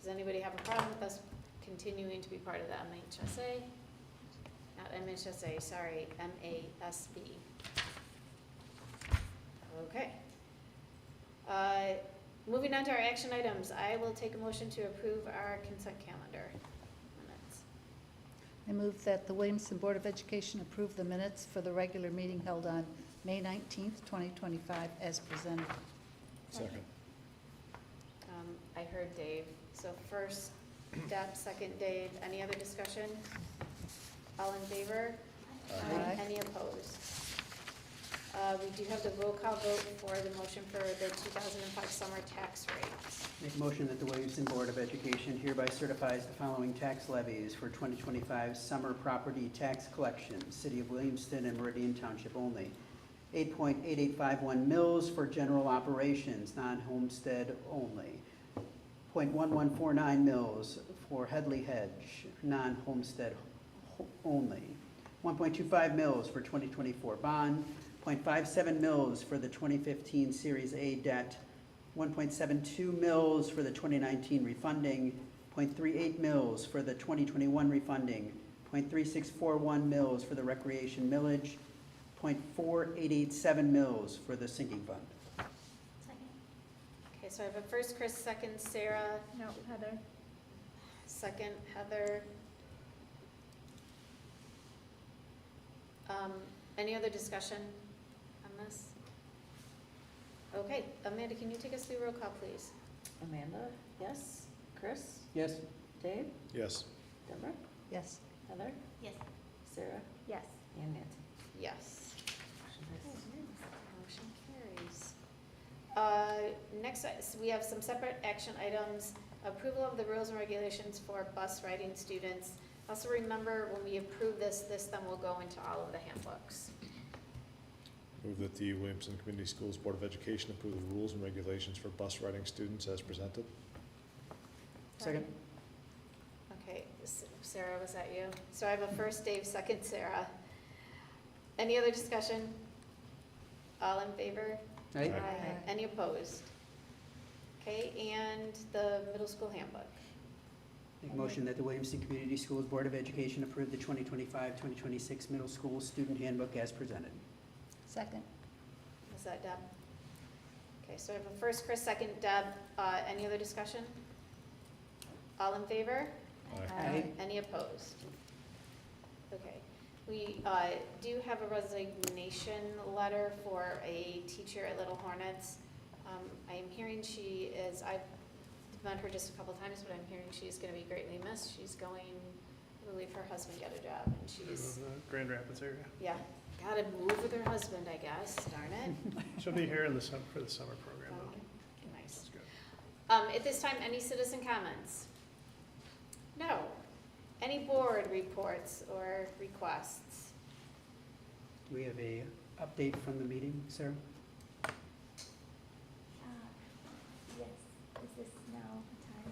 Does anybody have a problem with us continuing to be part of the MHSA? Not MHSA, sorry, MASB. Okay. Moving on to our action items, I will take a motion to approve our consent calendar minutes. I move that the Williamston Board of Education approve the minutes for the regular meeting held on May 19th, 2025, as presented. Second. I heard Dave, so first Deb, second Dave, any other discussion? All in favor? Aye. Any opposed? We do have the roll call vote for the motion for the 2005 summer tax rates. Make a motion that the Williamston Board of Education hereby certifies the following tax levies for 2025 summer property tax collection, City of Williamston and Meridian Township only. 8.8851 mils for general operations, non-homestead only. .1149 mils for Headley Hedge, non-homestead only. 1.25 mils for 2024 bond, 0.57 mils for the 2015 Series A debt, 1.72 mils for the 2019 refunding, 0.38 mils for the 2021 refunding, 0.3641 mils for the recreation millage, 0.4887 mils for the sinking fund. Okay, so I have a first Chris, second Sarah, No, Heather. second Heather. Any other discussion on this? Okay, Amanda, can you take us through roll call, please? Amanda, yes. Chris? Yes? Dave? Yes. Deborah? Yes. Heather? Yes. Sarah? Yes. And Nancy. Yes. Motion passes. Motion carries. Next, we have some separate action items. Approval of the rules and regulations for bus riding students. Also remember, when we approve this then will go into all of the handbooks. Move that the Williamston Community Schools Board of Education approve the rules and regulations for bus riding students as presented. Second? Okay, Sarah, was that you? So I have a first Dave, second Sarah. Any other discussion? All in favor? Aye. Any opposed? Okay, and the middle school handbook. Make a motion that the Williamston Community Schools Board of Education approve the 2025-2026 middle school student handbook as presented. Second. Was that Deb? Okay, so I have a first Chris, second Deb. Any other discussion? All in favor? Aye. Any opposed? Okay, we do have a resignation letter for a teacher at Little Hornets. I am hearing she is, I've met her just a couple times, but I'm hearing she's gonna be greatly missed. She's going, I believe her husband got a job, and she's, Grand Rapids area. yeah, gotta move with her husband, I guess, darn it. She'll be here in the summer, for the summer program. Oh, though. nice. That's good. At this time, any citizen comments? No. Any board reports or requests? Do we have a update from the meeting, Sarah? Yes, is this now the time?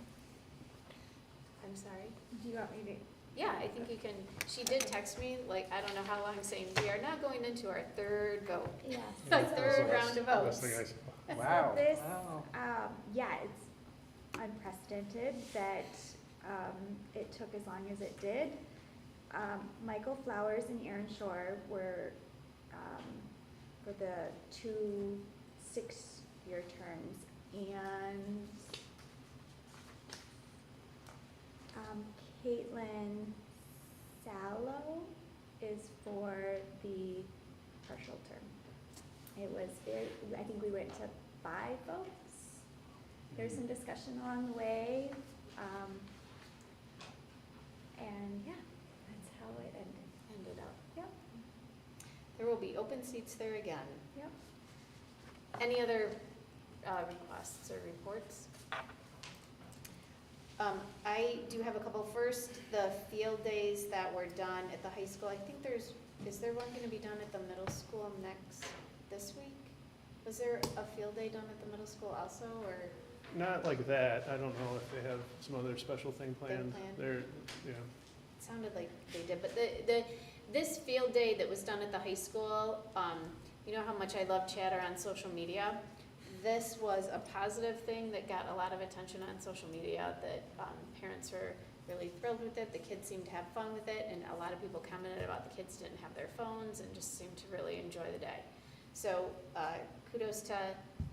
I'm sorry? Do you want me to? Yeah, I think you can, she did text me, like, I don't know how long, saying, we are now going into our third vote. Yes. Like, third round of Best votes. thing I saw. Wow. So this, Wow. yeah, it's unprecedented that it took as long as it did. Michael Flowers and Aaron Shore were, for the 2 6-year terms, and Caitlin Sallow is for the partial term. It was very, I think we went to 5 votes. There's some discussion along the way. And yeah, that's how it ended up. Yep, There will be open seats there again. yep. Any other requests or reports? I do have a couple. First, the field days that were done at the high school. I think is there one gonna be done at the middle school this week? Was there a field day done at the middle school also, or? Not like that. I don't know if they have some other special thing planned. planned? They're, yeah. It sounded like they did, but this field day that was done at the high school, you know how much I love chatter on social media? This was a positive thing that got a lot of attention on social media, that parents were really thrilled with it, the kids seemed to have fun with it, and a lot of people commented about the kids didn't have their phones and just seemed to really enjoy the day. So kudos to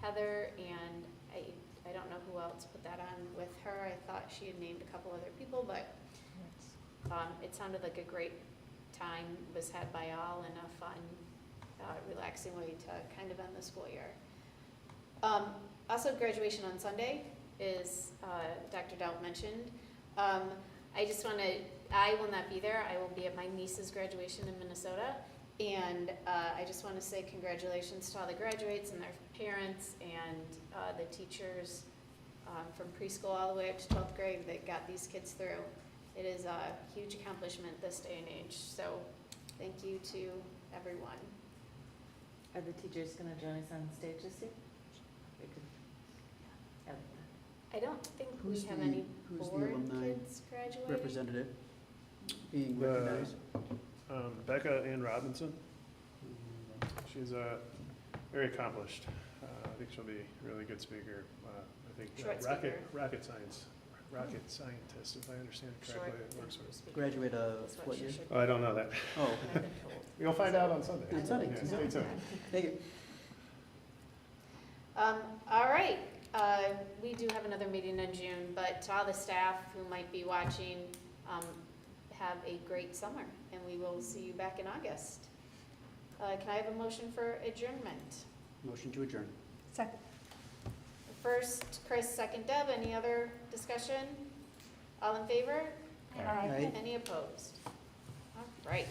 Heather, and I don't know who else put that on with her. I thought she had named a couple other people, but it sounded like a great time was had by all, and a fun, relaxing way to kind of end the school year. Also, graduation on Sunday is, Dr. Dowd mentioned. I will not be there. I will be at my niece's graduation in Minnesota. And I just want to say congratulations to all the graduates and their parents and the teachers from preschool all the way up to 12th grade that got these kids through. It is a huge accomplishment this day and age. So thank you to everyone. Are the teachers gonna join us on stage this year? We could have I don't think we Who's have the- any who's the board alumni kids graduating. Representative being The- recognized. Becca Ann Robinson. She's very accomplished. I think she'll be a really good speaker. I think Short rocket scientist, if I understand it correctly. It works with. Graduate of That's what what she year? should Oh, I don't know that. Oh, I've been told. You'll find out on Sunday. On Sunday. Yeah, stay tuned. thank you. All right, we do have another meeting in June, but to all the staff who might be watching, have a great summer, and we will see you back in August. Can I have a motion for adjournment? Motion to adjourn. Second. First, Chris, second Deb, any other discussion? All in favor? Aye. Any opposed? All right.